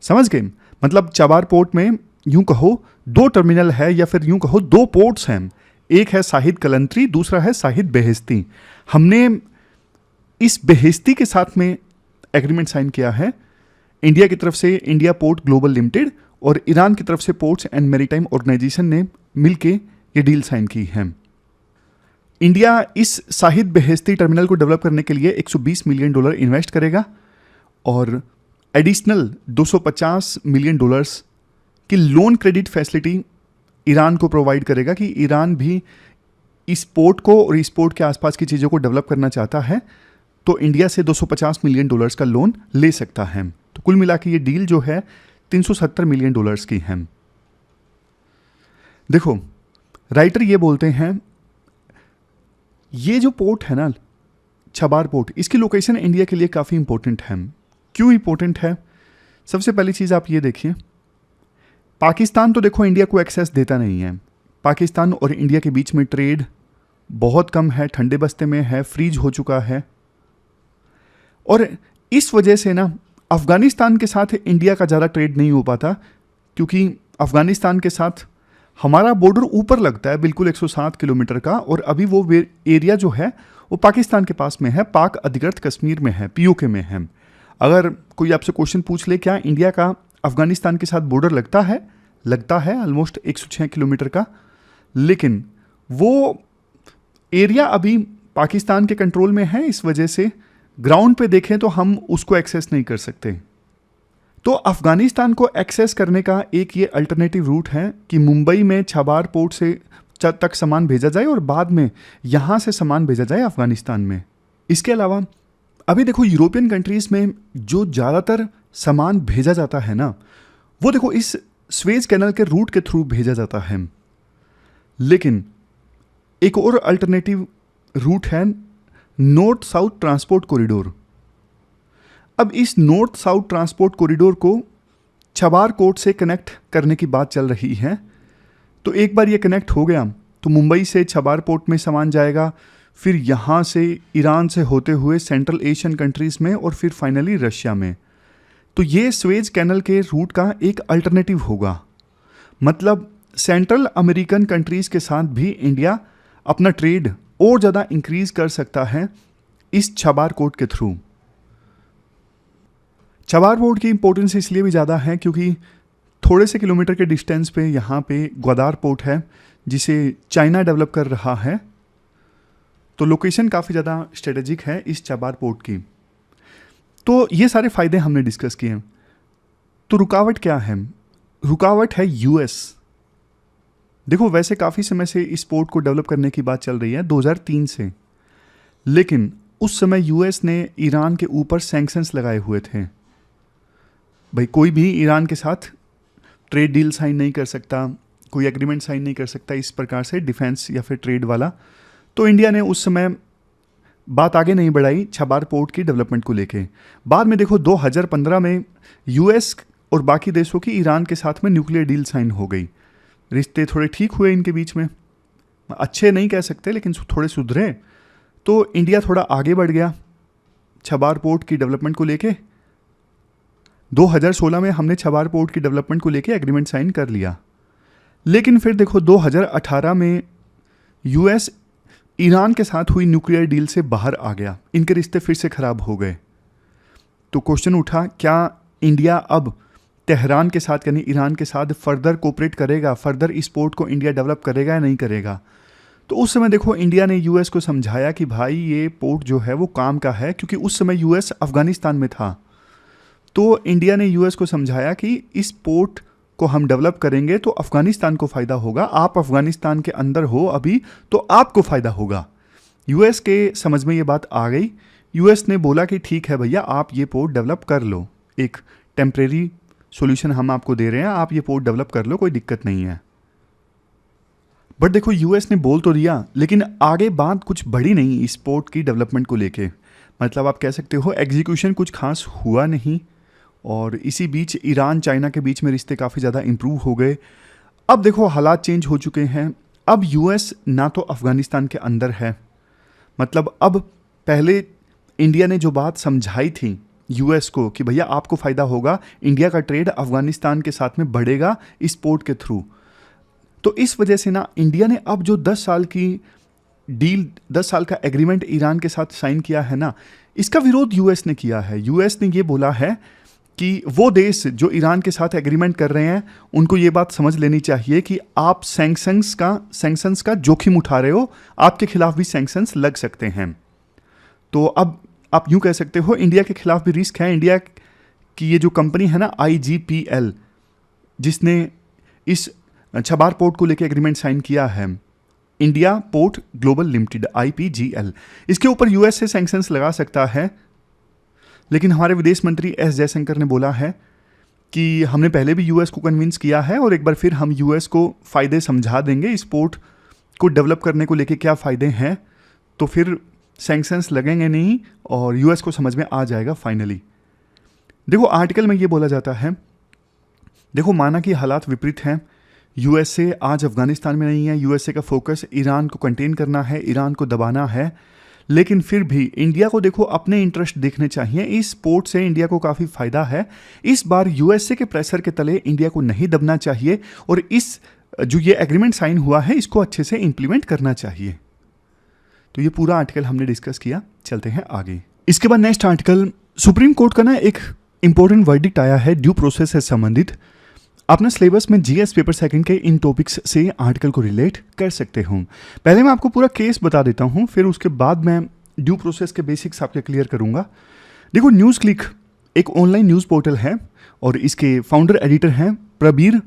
समझ गए? मतलब चाबार पोर्ट में यूं कहो 2 टर्मिनल है या फिर यूं कहो 2 पोर्ट्स हैं। एक है शाहिद कलंत्री, दूसरा है शाहिद बेहिस्ती। हमने इस बेहिस्ती के साथ में एग्रीमेंट साइन किया है। इंडिया की तरफ से इंडिया पोर्ट ग्लोबल लिमिटेड और ईरान की तरफ से पोर्ट्स एंड मैरीटाइम ऑर्गेनाइजेशन ने मिलके ये डील साइन की है। इंडिया इस शाहिद बेहेस्ती टर्मिनल को डेवलप करने के लिए $120 मिलियन इन्वेस्ट करेगा और एडिशनल $250 मिलियन की लोन क्रेडिट फैसिलिटी ईरान को प्रोवाइड करेगा कि ईरान भी इस पोर्ट को और इस पोर्ट के आसपास की चीज़ों को डेवलप करना चाहता है तो इंडिया से $250 मिलियन का लोन ले सकता है। तो कुल मिला के ये डील जो है $370 मिलियन की है। देखो, राइटर ये बोलते हैं ये जो पोर्ट है ना, छबार पोर्ट, इसकी लोकेशन इंडिया के लिए काफ़ी इंपॉर्टेंट है। क्यों इंपॉर्टेंट है? सबसे पहली चीज़ आप ये देखिए, पाकिस्तान तो देखो इंडिया को एक्सेस देता नहीं है। पाकिस्तान और इंडिया के बीच में ट्रेड बहुत कम है, ठंडे बस्ते में है, फ्रीज हो चुका है। और इस वजह से ना अफ़गानिस्तान के साथ इंडिया का ज़्यादा ट्रेड नहीं हो पाता, क्योंकि अफ़गानिस्तान के साथ हमारा बॉर्डर ऊपर लगता है बिल्कुल 107 किलोमीटर का, और अभी वो एरिया जो है वो पाकिस्तान के पास में है, पाक अधिकृत कश्मीर में है, पीओके में है। अगर कोई आपसे क्वेश्चन पूछ ले क्या इंडिया का अफ़गानिस्तान के साथ बॉर्डर लगता है ऑलमोस्ट 106 किलोमीटर का, लेकिन वो एरिया अभी पाकिस्तान के कंट्रोल में है। इस वजह से ग्राउंड पे देखें तो हम उसको एक्सेस नहीं कर सकते। तो अफ़गानिस्तान को एक्सेस करने का एक ये अल्टरनेटिव रूट है कि मुंबई में छबार पोर्ट से तक सामान भेजा जाए और बाद में यहाँ से सामान भेजा जाए अफ़गानिस्तान में। इसके अलावा अभी देखो यूरोपियन कंट्रीज़ में जो ज़्यादातर सामान भेजा जाता है ना, वो देखो इस स्वेज कैनल के रूट के थ्रू भेजा जाता है। लेकिन एक और अल्टरनेटिव रूट है नॉर्थ साउथ ट्रांसपोर्ट कॉरिडोर। अब इस नॉर्थ साउथ ट्रांसपोर्ट कॉरिडोर को छबार कोर्ट से कनेक्ट करने की बात चल रही है। तो एक बार ये कनेक्ट हो गया तो मुंबई से छबार पोर्ट में सामान जाएगा, फिर यहाँ से ईरान से होते हुए सेंट्रल एशियन कंट्रीज़ में और फिर फाइनली रशिया में। तो ये स्वेज कैनल के रूट का एक अल्टरनेटिव होगा। मतलब सेंट्रल अमेरिकन कंट्रीज़ के साथ भी इंडिया अपना ट्रेड और ज़्यादा इंक्रीज़ कर सकता है इस छबार पोर्ट के थ्रू। छबार पोर्ट की इंपॉर्टेंस इसलिए भी ज़्यादा है क्योंकि थोड़े से किलोमीटर के डिस्टेंस पे यहाँ पे ग्वादार पोर्ट है जिसे चाइना डेवलप कर रहा है। तो लोकेशन काफ़ी ज़्यादा स्ट्रेटेजिक है इस छबार पोर्ट की। तो ये सारे फ़ायदे हमने डिस्कस किए। तो रुकावट क्या है? रुकावट है यूएस। देखो वैसे काफ़ी समय से इस पोर्ट को डेवलप करने की बात चल रही है 2003 से, लेकिन उस समय यूएस ने ईरान के ऊपर सैंक्शंस लगाए हुए थे। भाई कोई भी ईरान के साथ ट्रेड डील साइन नहीं कर सकता, कोई एग्रीमेंट साइन नहीं कर सकता इस प्रकार से डिफेंस या फिर ट्रेड वाला। तो इंडिया ने उस समय बात आगे नहीं बढ़ाई छबार पोर्ट की डेवलपमेंट को लेके। बाद में देखो 2015 में यूएस और बाकी देशों की ईरान के साथ में न्यूक्लियर डील साइन हो गई। रिश्ते थोड़े ठीक हुए इनके बीच में, अच्छे नहीं कह सकते लेकिन थोड़े सुधरे। तो इंडिया थोड़ा आगे बढ़ गया छबार पोर्ट की डेवलपमेंट को लेके। 2016 में हमने छबार पोर्ट की डेवलपमेंट को लेके एग्रीमेंट साइन कर लिया। लेकिन फिर देखो 2018 में यूएस ईरान के साथ हुई न्यूक्लियर डील से बाहर आ गया, इनके रिश्ते फिर से ख़राब हो गए। तो क्वेश्चन उठा क्या इंडिया अब तेहरान के साथ यानी ईरान के साथ फर्दर कोऑपरेट करेगा, फर्दर इस पोर्ट को इंडिया डेवलप करेगा या नहीं करेगा? तो उस समय देखो इंडिया ने यूएस को समझाया कि भाई ये पोर्ट जो है वो काम का है, क्योंकि उस समय यूएस अफ़गानिस्तान में था। तो इंडिया ने यूएस को समझाया कि इस पोर्ट को हम डेवलप करेंगे तो अफ़गानिस्तान को फ़ायदा होगा, आप अफ़गानिस्तान के अंदर हो अभी तो आपको फ़ायदा होगा। यूएस के समझ में ये बात आ गई। यूएस ने बोला कि ठीक है भैया आप ये पोर्ट डेवलप कर लो, एक टेम्परेरी सॉल्यूशन हम आपको दे रहे हैं, आप ये पोर्ट डेवलप कर लो, कोई दिक्कत नहीं है। बट देखो यूएस ने बोल तो दिया लेकिन आगे बात कुछ बढ़ी नहीं इस पोर्ट की डेवलपमेंट को लेके। मतलब आप कह सकते हो एग्जीक्यूशन कुछ खास हुआ नहीं। और इसी बीच ईरान चाइना के बीच में रिश्ते काफ़ी ज़्यादा इम्प्रूव हो गए। अब देखो हालात चेंज हो चुके हैं। अब यूएस ना तो अफ़गानिस्तान के अंदर है, मतलब अब पहले इंडिया ने जो बात समझाई थी यूएस को कि भैया आपको फ़ायदा होगा, इंडिया का ट्रेड अफ़गानिस्तान के साथ में बढ़ेगा इस पोर्ट के थ्रू। तो इस वजह से ना इंडिया ने अब जो 10 साल की डील, 10 साल का एग्रीमेंट ईरान के साथ साइन किया है ना, इसका विरोध यूएस ने किया है। यूएस ने ये बोला है कि वो देश जो ईरान के साथ एग्रीमेंट कर रहे हैं उनको ये बात समझ लेनी चाहिए कि आप सैंक्शंस का जोखिम उठा रहे हो, आपके खिलाफ भी सैंक्शंस लग सकते हैं। तो अब आप यूं कह सकते हो इंडिया के खिलाफ भी रिस्क है। इंडिया की ये जो कंपनी है ना IGPL, जिसने इस छबार पोर्ट को लेकर एग्रीमेंट साइन किया है, India port global limited IPGL, इसके ऊपर यूएस से सैंक्शंस लगा सकता है। लेकिन हमारे विदेश मंत्री एस जयशंकर ने बोला है कि हमने पहले भी यूएस को कन्विंस किया है और एक बार फिर हम यूएस को फ़ायदे समझा देंगे, इस पोर्ट को डेवलप करने को लेके क्या फ़ायदे हैं, तो फिर सैंक्शंस लगेंगे नहीं और यूएस को समझ में आ जाएगा फाइनली। देखो आर्टिकल में ये बोला जाता है, देखो माना कि हालात विपरीत हैं, यूएसए आज अफगानिस्तान में नहीं है, यूएसए का फोकस ईरान को कंटेन करना है, ईरान को दबाना है, लेकिन फिर भी इंडिया को देखो अपने इंटरेस्ट देखने चाहिए। इस पोर्ट से इंडिया को काफ़ी फायदा है। इस बार यूएसए के प्रेशर के तले इंडिया को नहीं दबना चाहिए और इस जो ये एग्रीमेंट साइन हुआ है इसको अच्छे से इंप्लीमेंट करना चाहिए। तो ये पूरा आर्टिकल हमने डिस्कस किया, चलते हैं आगे। इसके बाद नेक्स्ट आर्टिकल, सुप्रीम कोर्ट का ना एक इंपॉर्टेंट वर्डिक्ट आया है ड्यू प्रोसेस से संबंधित। अपना सिलेबस में जीएस पेपर सेकंड के इन टॉपिक्स से आर्टिकल को रिलेट कर सकते हो। पहले मैं आपको पूरा केस बता देता हूँ, फिर उसके बाद मैं ड्यू प्रोसेस के बेसिक्स आपके क्लियर करूँगा। देखो न्यूज़ क्लिक एक ऑनलाइन न्यूज़ पोर्टल है और इसके फाउंडर एडिटर हैं प्रबीर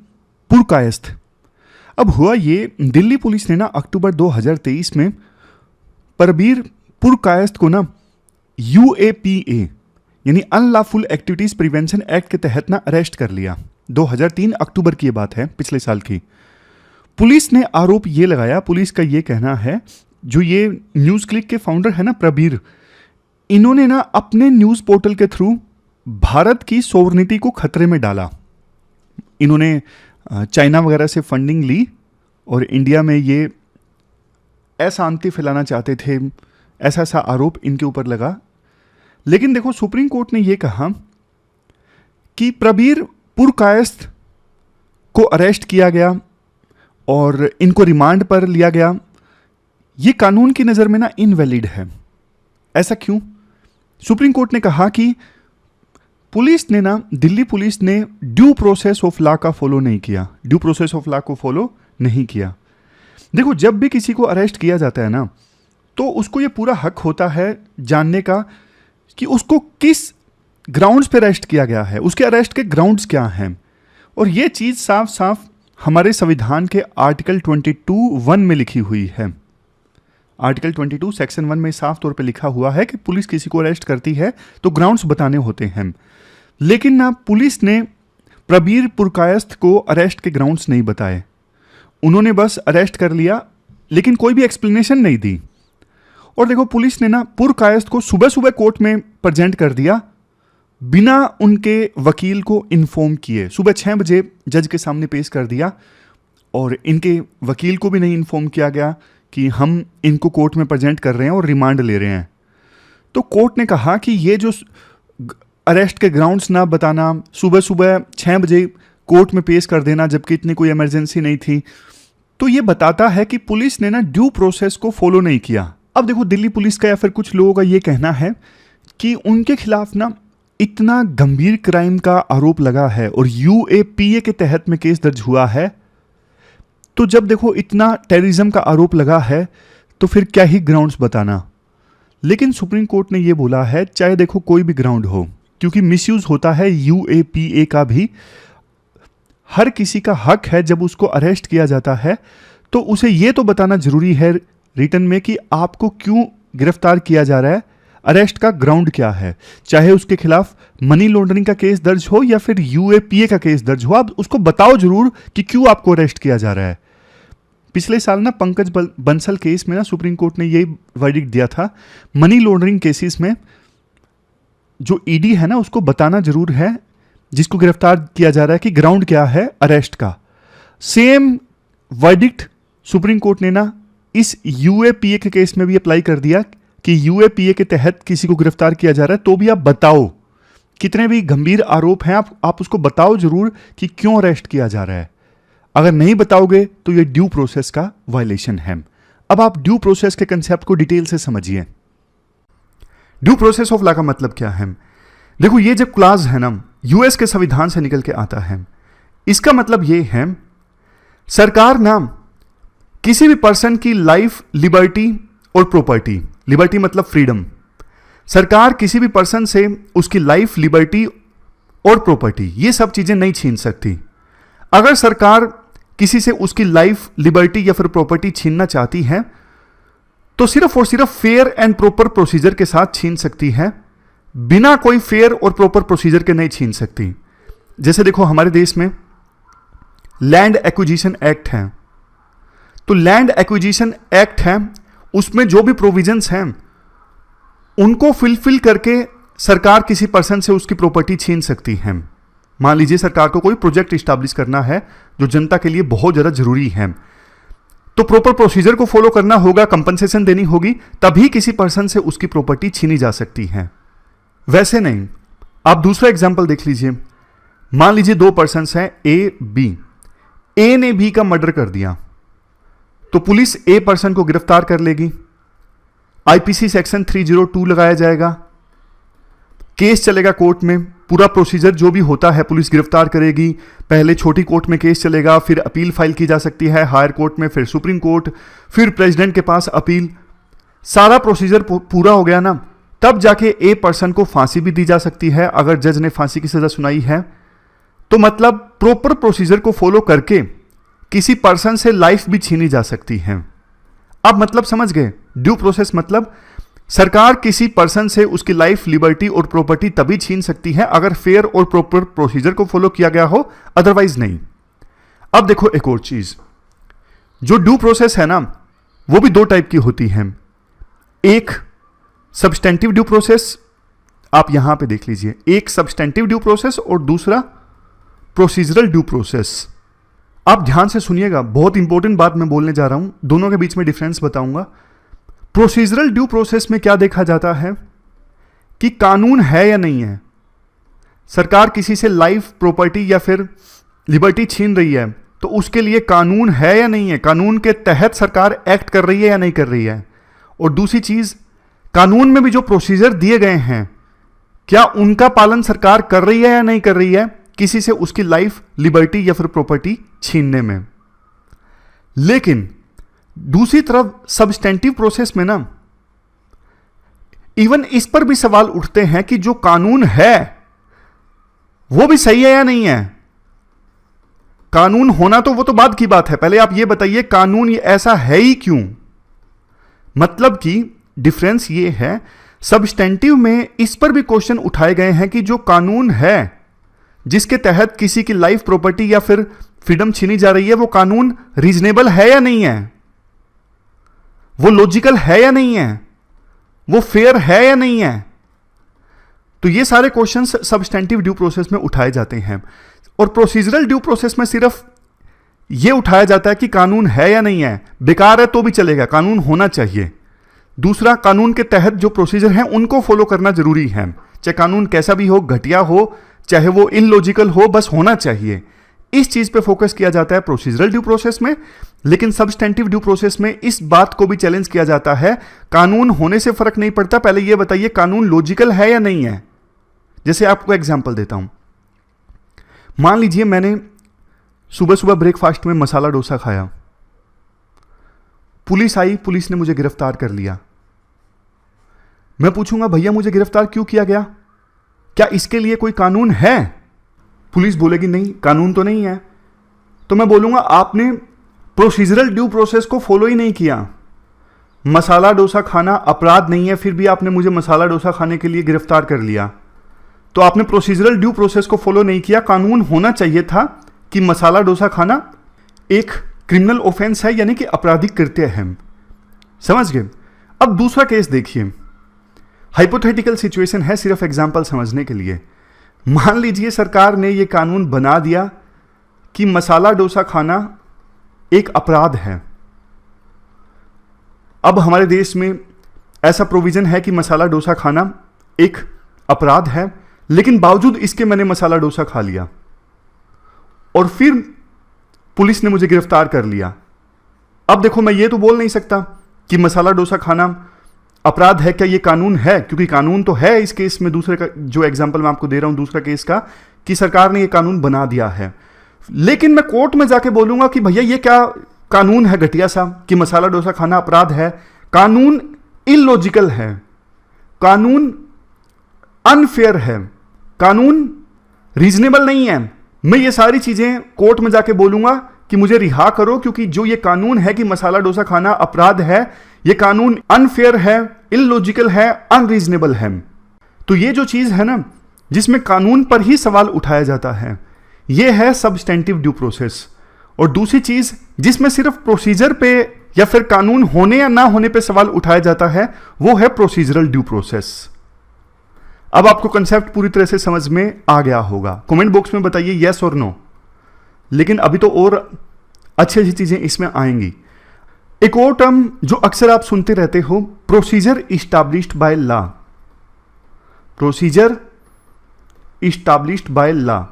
पुरकायस्थ। अब हुआ ये, दिल्ली पुलिस ने ना अक्टूबर 2023 में प्रबीर पुरकायस्थ को ना UAPA यानी अनलॉफुल एक्टिविटीज़ प्रिवेंशन एक्ट के तहत ना अरेस्ट कर लिया। 2003 अक्टूबर की ये बात है, पिछले साल की। पुलिस ने आरोप ये लगाया, पुलिस का ये कहना है, जो ये न्यूज़ क्लिक के फाउंडर है ना प्रबीर, इन्होंने ना अपने न्यूज़ पोर्टल के थ्रू भारत की सोवरेनिटी को खतरे में डाला। इन्होंने चाइना वगैरह से फंडिंग ली और इंडिया में ये अशांति फैलाना चाहते थे, ऐसा आरोप इनके ऊपर लगा। लेकिन देखो सुप्रीम कोर्ट ने ये कहा कि प्रबीर पुरकायस्थ को अरेस्ट किया गया और इनको रिमांड पर लिया गया, ये कानून की नज़र में ना इनवैलिड है। ऐसा क्यों? सुप्रीम कोर्ट ने कहा कि पुलिस ने ना, दिल्ली पुलिस ने ड्यू प्रोसेस ऑफ लॉ का फॉलो नहीं किया, ड्यू प्रोसेस ऑफ लॉ को फॉलो नहीं किया। देखो जब भी किसी को अरेस्ट किया जाता है ना, तो उसको ये पूरा हक होता है जानने का कि उसको किस ग्राउंड्स पे अरेस्ट किया गया है, उसके अरेस्ट के ग्राउंड्स क्या हैं। और ये चीज़ साफ साफ हमारे संविधान के आर्टिकल 22(1) में लिखी हुई है। आर्टिकल 22 सेक्शन 1 में साफ तौर पे लिखा हुआ है कि पुलिस किसी को अरेस्ट करती है तो ग्राउंड्स बताने होते हैं। लेकिन ना पुलिस ने प्रबीर पुरकायस्थ को अरेस्ट के ग्राउंड्स नहीं बताए, उन्होंने बस अरेस्ट कर लिया, लेकिन कोई भी एक्सप्लेनेशन नहीं दी। और देखो पुलिस ने ना पुरकायस्थ को सुबह सुबह कोर्ट में प्रेजेंट कर दिया बिना उनके वकील को इन्फॉर्म किए। सुबह 6 बजे जज के सामने पेश कर दिया और इनके वकील को भी नहीं इन्फॉर्म किया गया कि हम इनको कोर्ट में प्रेजेंट कर रहे हैं और रिमांड ले रहे हैं। तो कोर्ट ने कहा कि ये जो अरेस्ट के ग्राउंड्स ना बताना, सुबह सुबह 6 बजे कोर्ट में पेश कर देना जबकि इतनी कोई इमरजेंसी नहीं थी, तो ये बताता है कि पुलिस ने ना ड्यू प्रोसेस को फॉलो नहीं किया। अब देखो दिल्ली पुलिस का या फिर कुछ लोगों का ये कहना है कि उनके खिलाफ ना इतना गंभीर क्राइम का आरोप लगा है और UAPA के तहत में केस दर्ज हुआ है, तो जब देखो इतना टेररिज्म का आरोप लगा है तो फिर क्या ही ग्राउंड्स बताना। लेकिन सुप्रीम कोर्ट ने ये बोला है चाहे देखो कोई भी ग्राउंड हो, क्योंकि मिसयूज होता है UAPA का भी, हर किसी का हक है जब उसको अरेस्ट किया जाता है तो उसे ये तो बताना जरूरी है रिटन में कि आपको क्यों गिरफ्तार किया जा रहा है, अरेस्ट का ग्राउंड क्या है। चाहे उसके खिलाफ मनी लॉन्ड्रिंग का केस दर्ज हो या फिर UAPA का केस दर्ज हो, आप उसको बताओ जरूर कि क्यों आपको अरेस्ट किया जा रहा है। पिछले साल ना पंकज बंसल केस में ना सुप्रीम कोर्ट ने यही वर्डिक्ट दिया था, मनी लॉन्ड्रिंग केसेस में जो ED है ना उसको बताना जरूर है जिसको गिरफ्तार किया जा रहा है कि ग्राउंड क्या है अरेस्ट का। सेम वर्डिक्ट सुप्रीम कोर्ट ने ना इस UAPA के केस में भी अप्लाई कर दिया कि UAPA के तहत किसी को गिरफ्तार किया जा रहा है तो भी आप बताओ, कितने भी गंभीर आरोप हैं आप उसको बताओ जरूर कि क्यों अरेस्ट किया जा रहा है। अगर नहीं बताओगे तो ये ड्यू प्रोसेस का वायलेशन है। अब आप ड्यू प्रोसेस के कंसेप्ट को डिटेल से समझिए। ड्यू प्रोसेस ऑफ लॉ का मतलब क्या है? देखो ये जो क्लाज है ना, यूएस के संविधान से निकल के आता है। इसका मतलब ये है, सरकार ना किसी भी पर्सन की लाइफ, लिबर्टी और प्रॉपर्टी, लिबर्टी मतलब फ्रीडम, सरकार किसी भी पर्सन से उसकी लाइफ, लिबर्टी और प्रॉपर्टी, ये सब चीजें नहीं छीन सकती। अगर सरकार किसी से उसकी लाइफ, लिबर्टी या फिर प्रॉपर्टी छीनना चाहती है तो सिर्फ और सिर्फ फेयर एंड प्रॉपर प्रोसीजर के साथ छीन सकती है, बिना कोई फेयर और प्रॉपर प्रोसीजर के नहीं छीन सकती। जैसे देखो, हमारे देश में लैंड एक्विजिशन एक्ट है, तो लैंड एक्विजिशन एक्ट है, उसमें जो भी प्रोविजंस हैं उनको फुलफिल करके सरकार किसी पर्सन से उसकी प्रॉपर्टी छीन सकती है। मान लीजिए सरकार को कोई प्रोजेक्ट स्टैब्लिश करना है जो जनता के लिए बहुत ज्यादा जरूरी है, तो प्रॉपर प्रोसीजर को फॉलो करना होगा, कंपनसेशन देनी होगी, तभी किसी पर्सन से उसकी प्रॉपर्टी छीनी जा सकती है। वैसे नहीं। आप दूसरा एग्जाम्पल देख लीजिए। मान लीजिए दो पर्सन हैं, ए बी। ए ने बी का मर्डर कर दिया, तो पुलिस ए पर्सन को गिरफ्तार कर लेगी, आईपीसी सेक्शन 302 लगाया जाएगा, केस चलेगा कोर्ट में, पूरा प्रोसीजर जो भी होता है पुलिस गिरफ्तार करेगी, पहले छोटी कोर्ट में केस चलेगा, फिर अपील फाइल की जा सकती है हायर कोर्ट में, फिर सुप्रीम कोर्ट, फिर प्रेसिडेंट के पास अपील। सारा प्रोसीजर पूरा हो गया ना, तब जाके ए पर्सन को फांसी भी दी जा सकती है अगर जज ने फांसी की सजा सुनाई है। तो मतलब प्रॉपर प्रोसीजर को फॉलो करके किसी पर्सन से लाइफ भी छीनी जा सकती है। अब मतलब समझ गए, ड्यू प्रोसेस मतलब सरकार किसी पर्सन से उसकी लाइफ, लिबर्टी और प्रॉपर्टी तभी छीन सकती है अगर फेयर और प्रॉपर प्रोसीजर को फॉलो किया गया हो, अदरवाइज नहीं। अब देखो एक और चीज, जो ड्यू प्रोसेस है ना, वो भी दो टाइप की होती है। एक सब्सटेंटिव ड्यू प्रोसेस, आप यहां पे देख लीजिए, एक सब्सटेंटिव ड्यू प्रोसेस और दूसरा प्रोसीजरल ड्यू प्रोसेस। आप ध्यान से सुनिएगा, बहुत इंपॉर्टेंट बात मैं बोलने जा रहा हूं, दोनों के बीच में डिफरेंस बताऊंगा। प्रोसीजरल ड्यू प्रोसेस में क्या देखा जाता है कि कानून है या नहीं है। सरकार किसी से लाइफ, प्रॉपर्टी या फिर लिबर्टी छीन रही है तो उसके लिए कानून है या नहीं है, कानून के तहत सरकार एक्ट कर रही है या नहीं कर रही है। और दूसरी चीज, कानून में भी जो प्रोसीजर दिए गए हैं क्या उनका पालन सरकार कर रही है या नहीं कर रही है किसी से उसकी लाइफ, लिबर्टी या फिर प्रॉपर्टी छीनने में। लेकिन दूसरी तरफ सब्सटेंटिव प्रोसेस में ना, इवन इस पर भी सवाल उठते हैं कि जो कानून है वो भी सही है या नहीं है। कानून होना तो वो तो बाद की बात है, पहले आप ये बताइए कानून ये ऐसा है ही क्यों। मतलब कि डिफरेंस ये है, सब्सटेंटिव में इस पर भी क्वेश्चन उठाए गए हैं कि जो कानून है जिसके तहत किसी की लाइफ, प्रॉपर्टी या फिर फ्रीडम छीनी जा रही है, वो कानून रीजनेबल है या नहीं है, वो लॉजिकल है या नहीं है, वो फेयर है या नहीं है। तो ये सारे क्वेश्चंस सब्सटेंटिव ड्यू प्रोसेस में उठाए जाते हैं। और प्रोसीजरल ड्यू प्रोसेस में सिर्फ ये उठाया जाता है कि कानून है या नहीं है, बेकार है तो भी चलेगा, कानून होना चाहिए। दूसरा, कानून के तहत जो प्रोसीजर है उनको फॉलो करना जरूरी है, चाहे कानून कैसा भी हो, घटिया हो, चाहे वो इलॉजिकल हो, बस होना चाहिए। इस चीज पे फोकस किया जाता है प्रोसीजरल ड्यू प्रोसेस में। लेकिन सब्सटेंटिव ड्यू प्रोसेस में इस बात को भी चैलेंज किया जाता है, कानून होने से फर्क नहीं पड़ता, पहले यह बताइए कानून लॉजिकल है या नहीं है। जैसे आपको एग्जांपल देता हूं, मान लीजिए मैंने सुबह सुबह ब्रेकफास्ट में मसाला डोसा खाया, पुलिस आई, पुलिस ने मुझे गिरफ्तार कर लिया। मैं पूछूंगा भैया मुझे गिरफ्तार क्यों किया गया, क्या इसके लिए कोई कानून है? पुलिस बोलेगी नहीं, कानून तो नहीं है। तो मैं बोलूंगा आपने प्रोसीजरल ड्यू प्रोसेस को फॉलो ही नहीं किया। मसाला डोसा खाना अपराध नहीं है, फिर भी आपने मुझे मसाला डोसा खाने के लिए गिरफ्तार कर लिया, तो आपने प्रोसीजरल ड्यू प्रोसेस को फॉलो नहीं किया। कानून होना चाहिए था कि मसाला डोसा खाना एक क्रिमिनल ऑफेंस है, यानी कि आपराधिक कृत्य है। समझ गए? अब दूसरा केस देखिए, हाइपोथेटिकल सिचुएशन है, सिर्फ एग्जांपल समझने के लिए। मान लीजिए सरकार ने यह कानून बना दिया कि मसाला डोसा खाना एक अपराध है। अब हमारे देश में ऐसा प्रोविजन है कि मसाला डोसा खाना एक अपराध है, लेकिन बावजूद इसके मैंने मसाला डोसा खा लिया और फिर पुलिस ने मुझे गिरफ्तार कर लिया। अब देखो, मैं ये तो बोल नहीं सकता कि मसाला डोसा खाना अपराध है, क्या ये कानून है? क्योंकि कानून तो है इस केस में, दूसरे का जो एग्जांपल मैं आपको दे रहा हूं दूसरा केस का, कि सरकार ने ये कानून बना दिया है, लेकिन मैं कोर्ट में जाके बोलूंगा कि भैया ये क्या कानून है घटिया सा कि मसाला डोसा खाना अपराध है, कानून इलॉजिकल है, कानून अनफेयर है, कानून रीजनेबल नहीं है, मैं ये सारी चीजें कोर्ट में जाके बोलूंगा कि मुझे रिहा करो, क्योंकि जो ये कानून है कि मसाला डोसा खाना अपराध है, ये कानून अनफेयर है, इलॉजिकल है, अनरीजनेबल है। तो ये जो चीज है ना जिसमें कानून पर ही सवाल उठाया जाता है, ये है सब्सटेंटिव ड्यू प्रोसेस। और दूसरी चीज जिसमें सिर्फ प्रोसीजर पे या फिर कानून होने या ना होने पे सवाल उठाया जाता है, वो है प्रोसीजरल ड्यू प्रोसेस। अब आपको कंसेप्ट पूरी तरह से समझ में आ गया होगा, कमेंट बॉक्स में बताइए यस और नो। लेकिन अभी तो और अच्छी अच्छी चीजें इसमें आएंगी। एक और टर्म जो अक्सर आप सुनते रहते हो, procedure established by law. Procedure established by law.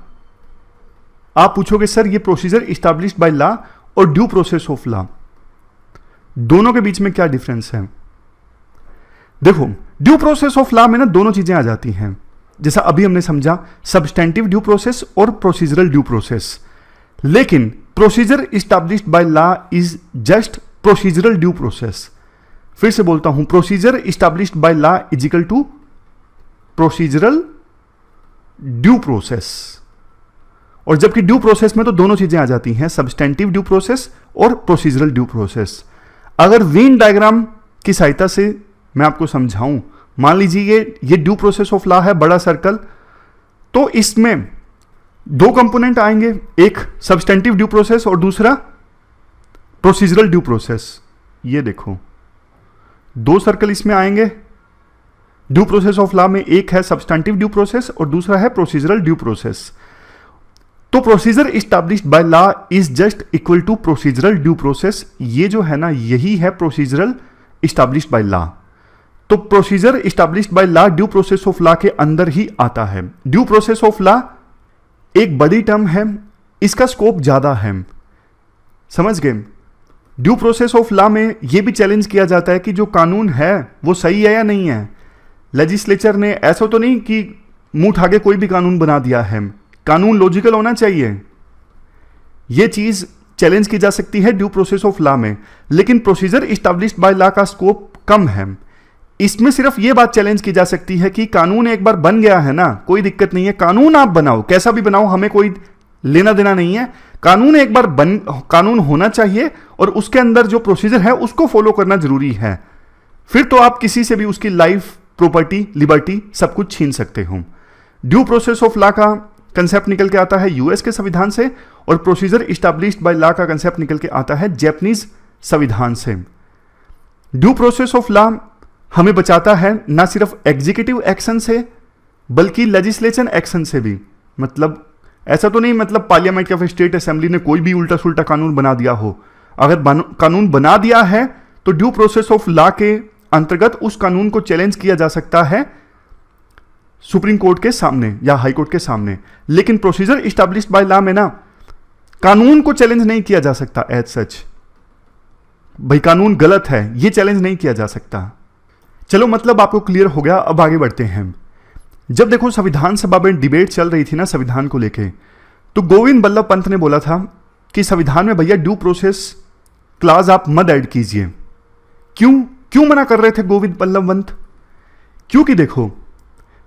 आप पूछोगे सर ये प्रोसीजर इस्टैब्लिश्ड बाय लॉ और ड्यू प्रोसेस ऑफ लॉ, दोनों के बीच में क्या डिफरेंस है? देखो, ड्यू प्रोसेस ऑफ लॉ में ना दोनों चीजें आ जाती हैं, जैसा अभी हमने समझा, सब्सटेंटिव ड्यू प्रोसेस और प्रोसीजरल ड्यू प्रोसेस। लेकिन procedure established by law is just procedural due process. फिर से बोलता हूं, procedure established by law is equal to procedural due process. और जबकि ड्यू प्रोसेस में तो दोनों चीजें आ जाती हैं, सब्सटेंटिव ड्यू प्रोसेस और प्रोसीजरल ड्यू प्रोसेस। अगर वेन डायग्राम की सहायता से मैं आपको समझाऊं, मान लीजिए ये ड्यू प्रोसेस ऑफ लॉ है, बड़ा सर्कल, तो इसमें दो कंपोनेंट आएंगे, एक सब्सटेंटिव ड्यू प्रोसेस और दूसरा प्रोसीजरल ड्यू प्रोसेस। ये देखो, दो सर्कल इसमें आएंगे ड्यू प्रोसेस ऑफ लॉ में, एक है सब्सटेंटिव ड्यू प्रोसेस और दूसरा है प्रोसीजरल ड्यू प्रोसेस। तो procedure established by law is just equal to procedural due process. ये जो है ना, यही है प्रोसीजरल इस्टैब्लिश्ड बाय लॉ। तो procedure established by law due process of law के अंदर ही आता है। ड्यू प्रोसेस ऑफ लॉ एक बड़ी टर्म है, इसका स्कोप ज्यादा है, समझ गए? ड्यू प्रोसेस ऑफ लॉ में यह भी चैलेंज किया जाता है कि जो कानून है वो सही है या नहीं है। लेजिस्लेचर ने ऐसा तो नहीं कि मुंह उठा के कोई भी कानून बना दिया है, कानून लॉजिकल होना चाहिए। यह चीज चैलेंज की जा सकती है ड्यू प्रोसेस ऑफ लॉ में। लेकिन प्रोसीजर इस्टैब्लिश्ड बाय लॉ का स्कोप कम है, इसमें सिर्फ यह बात चैलेंज की जा सकती है कि कानून एक बार बन गया है ना, कोई दिक्कत नहीं है, कानून आप बनाओ, कैसा भी बनाओ, हमें कोई लेना देना नहीं है। कानून एक बार कानून होना चाहिए और उसके अंदर जो प्रोसीजर है उसको फॉलो करना जरूरी है। फिर तो आप किसी से भी उसकी लाइफ, प्रॉपर्टी, लिबर्टी सब कुछ छीन सकते हो। ड्यू प्रोसेस ऑफ लॉ का कंसेप्ट निकल के आता है यूएस के संविधान से और प्रोसीजर इस्टैब्लिश्ड बाय लॉ का कंसेप्ट निकल के आता है जापानीज संविधान से। ड्यू प्रोसेस ऑफ लॉ हमें बचाता है ना सिर्फ एग्जीक्यूटिव एक्शन से बल्कि लेजिस्लेशन एक्शन से भी। मतलब ऐसा तो नहीं मतलब पार्लियामेंट या फिर स्टेट असेंबली ने कोई भी उल्टा सुल्टा कानून बना दिया हो। अगर कानून बना दिया है तो ड्यू प्रोसेस ऑफ लॉ के अंतर्गत उस कानून को चैलेंज किया जा सकता है सुप्रीम कोर्ट के सामने या हाई कोर्ट के सामने। लेकिन प्रोसीजर इस्टैब्लिश्ड बाय लॉ में ना कानून को चैलेंज नहीं किया जा सकता एज सच, भाई कानून गलत है ये चैलेंज नहीं किया जा सकता। चलो मतलब आपको क्लियर हो गया, अब आगे बढ़ते हैं। जब देखो संविधान सभा में डिबेट चल रही थी ना संविधान को लेके, तो गोविंद बल्लभ पंत ने बोला था कि संविधान में भैया ड्यू प्रोसेस क्लाज आप मत ऐड कीजिए। क्यों मना कर रहे थे गोविंद बल्लभ पंत? क्योंकि देखो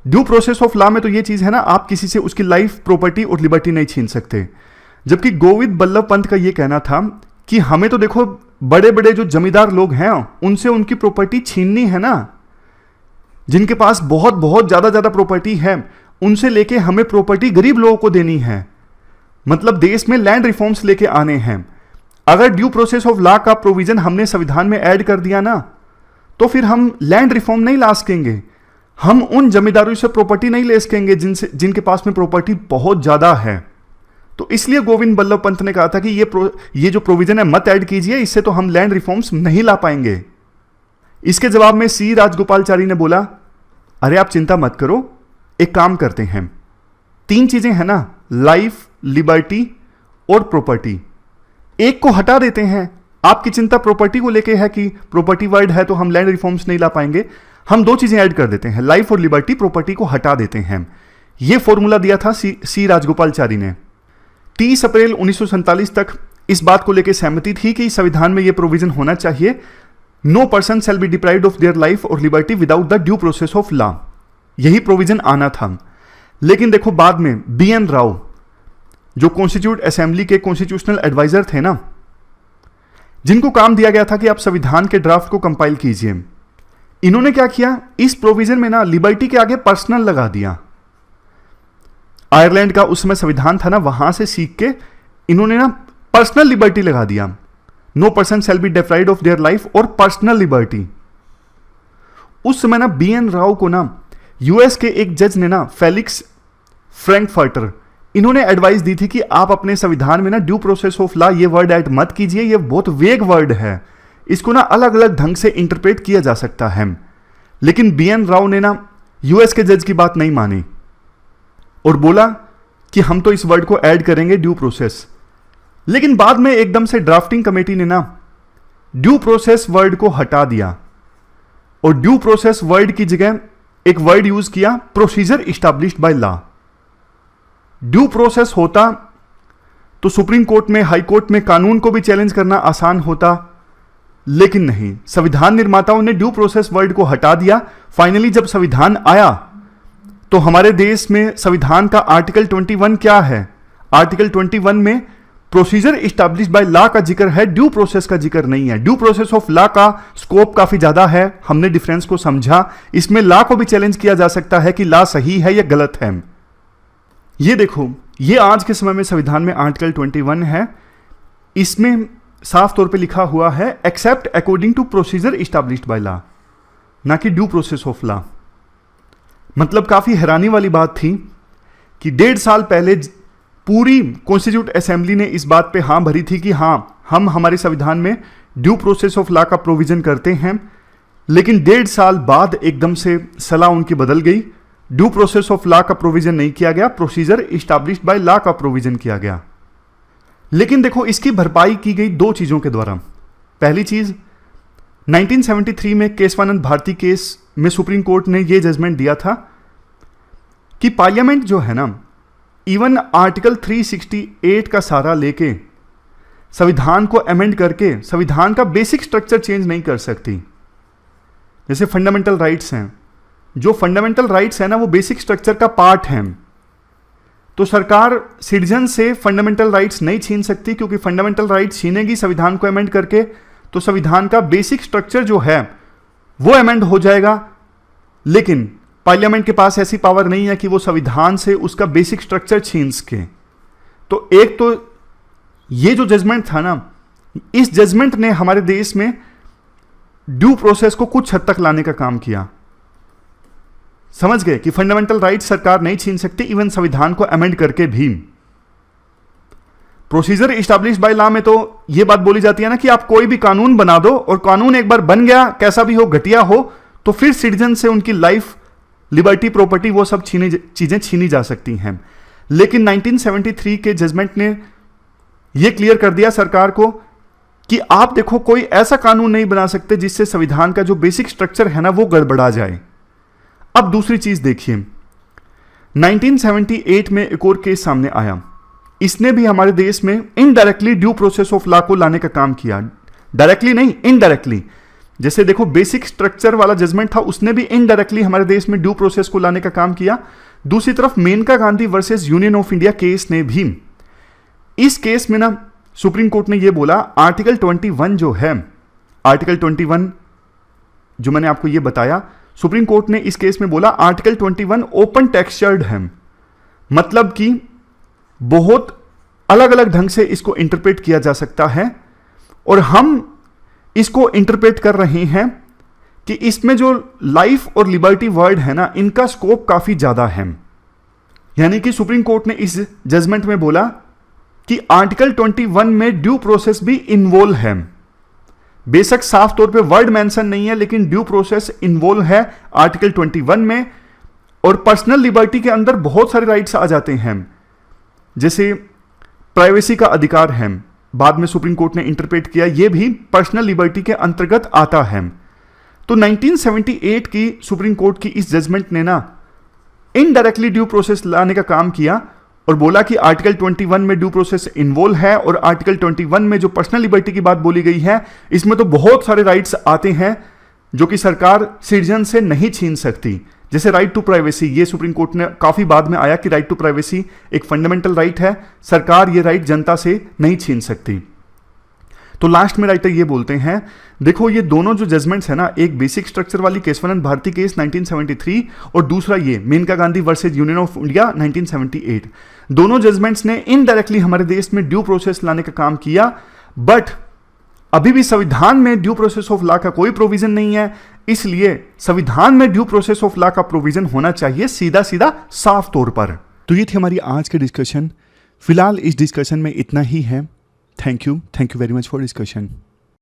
ड्यू प्रोसेस ऑफ लॉ में तो ये चीज है ना, आप किसी से उसकी लाइफ, प्रॉपर्टी और लिबर्टी नहीं छीन सकते। जबकि गोविंद बल्लभ पंत का ये कहना था कि हमें तो देखो बड़े बड़े जो जमींदार लोग हैं उनसे उनकी प्रॉपर्टी छीननी है ना, जिनके पास बहुत बहुत ज्यादा प्रॉपर्टी है उनसे लेके हमें प्रॉपर्टी गरीब लोगों को देनी है। मतलब देश में लैंड रिफॉर्म्स लेके आने हैं। अगर ड्यू प्रोसेस ऑफ लॉ का प्रोविजन हमने संविधान में ऐड कर दिया ना, तो फिर हम लैंड रिफॉर्म नहीं ला सकेंगे, हम उन जमींदारों से प्रॉपर्टी नहीं ले सकेंगे जिनके पास में प्रॉपर्टी बहुत ज्यादा है। तो इसलिए गोविंद बल्लभ पंत ने कहा था कि ये जो प्रोविजन है मत ऐड कीजिए, इससे तो हम लैंड रिफॉर्म्स नहीं ला पाएंगे। इसके जवाब में सी राजगोपालचारी ने बोला, अरे आप चिंता मत करो, एक काम करते हैं, तीन चीजें हैं ना, लाइफ, लिबर्टी और प्रॉपर्टी, एक को हटा देते हैं। आपकी चिंता प्रॉपर्टी को लेके है कि प्रॉपर्टी वर्ड है तो हम लैंड रिफॉर्म्स नहीं ला पाएंगे, हम दो चीजें ऐड कर देते हैं, लाइफ और लिबर्टी, प्रॉपर्टी को हटा देते हैं। यह फॉर्मूला दिया था सी राजगोपालचारी ने। 30 अप्रैल 1947 तक इस बात को लेकर सहमति थी कि संविधान में यह प्रोविजन होना चाहिए, no person shall be deprived of their life और liberty without the due process of law. यही प्रोविजन आना था। लेकिन देखो बाद में BN राव जो कॉन्स्टिट्यूट असेंबली के कॉन्स्टिट्यूशनल एडवाइजर थे ना, जिनको काम दिया गया था कि आप संविधान के ड्राफ्ट को कंपाइल कीजिए, इन्होंने क्या किया, इस प्रोविजन में ना लिबर्टी के आगे पर्सनल लगा दिया। आयरलैंड का उस समय संविधान था ना, वहां से सीख के इन्होंने ना पर्सनल लिबर्टी लगा दिया, no person shall be deprived of their life और पर्सनल लिबर्टी। उस समय ना BN राव को ना यूएस के एक जज ने ना फेलिक्स फ्रैंकफर्टर, इन्होंने एडवाइस दी थी कि आप अपने संविधान में ना ड्यू प्रोसेस ऑफ लॉ ये वर्ड ऐड मत कीजिए, ये बहुत वेग वर्ड है, इसको ना अलग अलग ढंग से इंटरप्रेट किया जा सकता है। लेकिन BN राव ने ना यूएस के जज की बात नहीं मानी और बोला कि हम तो इस वर्ड को ऐड करेंगे ड्यू प्रोसेस। लेकिन बाद में एकदम से ड्राफ्टिंग कमेटी ने ना ड्यू प्रोसेस वर्ड को हटा दिया और ड्यू प्रोसेस वर्ड की जगह एक वर्ड यूज किया, procedure established by law. Due process होता तो सुप्रीम कोर्ट में, हाई कोर्ट में कानून को भी चैलेंज करना आसान होता, लेकिन नहीं, संविधान निर्माताओं ने ड्यू प्रोसेस वर्ड को हटा दिया। फाइनली जब संविधान आया तो हमारे देश में संविधान का आर्टिकल 21 क्या है, आर्टिकल 21 में प्रोसीजर इस्टैब्लिश्ड बाय लॉ का जिक्र है, ड्यू प्रोसेस का जिक्र नहीं है। ड्यू प्रोसेस ऑफ लॉ का स्कोप काफी ज्यादा है, हमने डिफरेंस को समझा। इसमें लॉ को भी चैलेंज किया जा सकता है कि लॉ सही है या गलत है। ये देखो, ये आज के समय में संविधान में आर्टिकल 21 है, इसमें साफ तौर पे लिखा हुआ है except according to procedure established by law, ना कि ड्यू प्रोसेस ऑफ लॉ। मतलब काफी हैरानी वाली बात थी कि 1.5 साल पहले पूरी कॉन्स्टिट्यूट असेंबली ने इस बात पे हाँ भरी थी कि हाँ, हम हमारे संविधान में ड्यू प्रोसेस ऑफ लॉ का प्रोविजन करते हैं। लेकिन 1.5 साल बाद एकदम से सलाह उनकी बदल गई, ड्यू प्रोसेस ऑफ लॉ का प्रोविजन नहीं किया गया, प्रोसीजर इस्टैब्लिश्ड बाय लॉ का प्रोविजन किया गया। लेकिन देखो, इसकी भरपाई की गई 2 चीजों के द्वारा। पहली चीज, 1973 में केशवानंद भारती केस में सुप्रीम कोर्ट ने यह जजमेंट दिया था कि पार्लियामेंट जो है ना, इवन आर्टिकल 368 का सारा लेके संविधान को अमेंड करके संविधान का बेसिक स्ट्रक्चर चेंज नहीं कर सकती। जैसे फंडामेंटल राइट्स हैं, जो फंडामेंटल राइट्स है ना, वो बेसिक स्ट्रक्चर का पार्ट हैं। तो सरकार सिटीजन से फंडामेंटल राइट्स नहीं छीन सकती, क्योंकि फंडामेंटल राइट्स छीनेगी संविधान को अमेंड करके तो संविधान का बेसिक स्ट्रक्चर जो है वो अमेंड हो जाएगा। लेकिन पार्लियामेंट के पास ऐसी पावर नहीं है कि वो संविधान से उसका बेसिक स्ट्रक्चर छीन सके। तो एक तो ये जो जजमेंट था ना, इस जजमेंट ने हमारे देश में ड्यू प्रोसेस को कुछ हद तक लाने का काम किया। समझ गए कि फंडामेंटल राइट्स सरकार नहीं छीन सकती, इवन संविधान को अमेंड करके भी। प्रोसीजर इस्टैब्लिश्ड बाय लॉ में तो यह बात बोली जाती है ना कि आप कोई भी कानून बना दो और कानून एक बार बन गया, कैसा भी हो, घटिया हो, तो फिर सिटीजन से उनकी लाइफ, लिबर्टी, प्रॉपर्टी, वो सब चीजें छीनी जा सकती हैं। लेकिन 1973 के जजमेंट ने यह क्लियर कर दिया सरकार को कि आप देखो, कोई ऐसा कानून नहीं बना सकते जिससे संविधान का जो बेसिक स्ट्रक्चर है ना वो गड़बड़ा जाए। अब दूसरी चीज देखिए, 1978 में एक और केस सामने आया, इसने भी हमारे देश में indirectly due process of law को लाने का काम किया। डायरेक्टली नहीं, इनडायरेक्टली। जैसे देखो, बेसिक स्ट्रक्चर वाला जजमेंट था, उसने भी इनडायरेक्टली हमारे देश में ड्यू प्रोसेस को लाने का काम किया। दूसरी तरफ Maneka Gandhi versus Union of India case ने भी, इस केस में ना सुप्रीम कोर्ट ने यह बोला, आर्टिकल 21 जो है, आर्टिकल 21 जो मैंने आपको यह बताया, सुप्रीम कोर्ट ने इस केस में बोला आर्टिकल 21 ओपन टेक्सचर्ड है। मतलब कि बहुत अलग अलग ढंग से इसको इंटरप्रेट किया जा सकता है, और हम इसको इंटरप्रेट कर रहे हैं कि इसमें जो लाइफ और लिबर्टी वर्ड है ना, इनका स्कोप काफी ज्यादा है। यानी कि सुप्रीम कोर्ट ने इस जजमेंट में बोला कि आर्टिकल 21 में ड्यू प्रोसेस भी इन्वॉल्व है। बेशक साफ तौर पे वर्ड मेंशन नहीं है, लेकिन ड्यू प्रोसेस इन्वॉल्व है आर्टिकल 21 में। और पर्सनल लिबर्टी के अंदर बहुत सारे राइट्स आ जाते हैं, जैसे प्राइवेसी का अधिकार है, बाद में सुप्रीम कोर्ट ने इंटरप्रेट किया, यह भी पर्सनल लिबर्टी के अंतर्गत आता है। तो 1978 की सुप्रीम कोर्ट की इस जजमेंट ने ना इनडायरेक्टली ड्यू प्रोसेस लाने का काम किया और बोला कि आर्टिकल 21 में ड्यू प्रोसेस इन्वॉल्व है और आर्टिकल 21 में जो पर्सनल लिबर्टी की बात बोली गई है, इसमें तो बहुत सारे राइट्स आते हैं जो कि सरकार सिटीजन से नहीं छीन सकती। जैसे राइट टू प्राइवेसी, ये सुप्रीम कोर्ट ने काफी बाद में आया कि राइट टू प्राइवेसी एक फंडामेंटल राइट है, सरकार ये राइट जनता से नहीं छीन सकती। तो लास्ट में राइटर ये बोलते हैं, देखो ये दोनों जो जजमेंट्स है ना, एक बेसिक स्ट्रक्चर वाली केशवानंद भारती केस 1973 और दूसरा ये Maneka Gandhi versus Union of India 1978, दोनों जजमेंट्स ने इनडायरेक्टली हमारे देश में ड्यू प्रोसेस लाने का काम किया। बट अभी भी संविधान में ड्यू प्रोसेस ऑफ लॉ का कोई प्रोविजन नहीं है, इसलिए संविधान में ड्यू प्रोसेस ऑफ लॉ का प्रोविजन होना चाहिए सीधा सीधा साफ तौर पर। तो ये थी हमारी आज की डिस्कशन। फिलहाल इस डिस्कशन में इतना ही है। Thank you very much for discussion.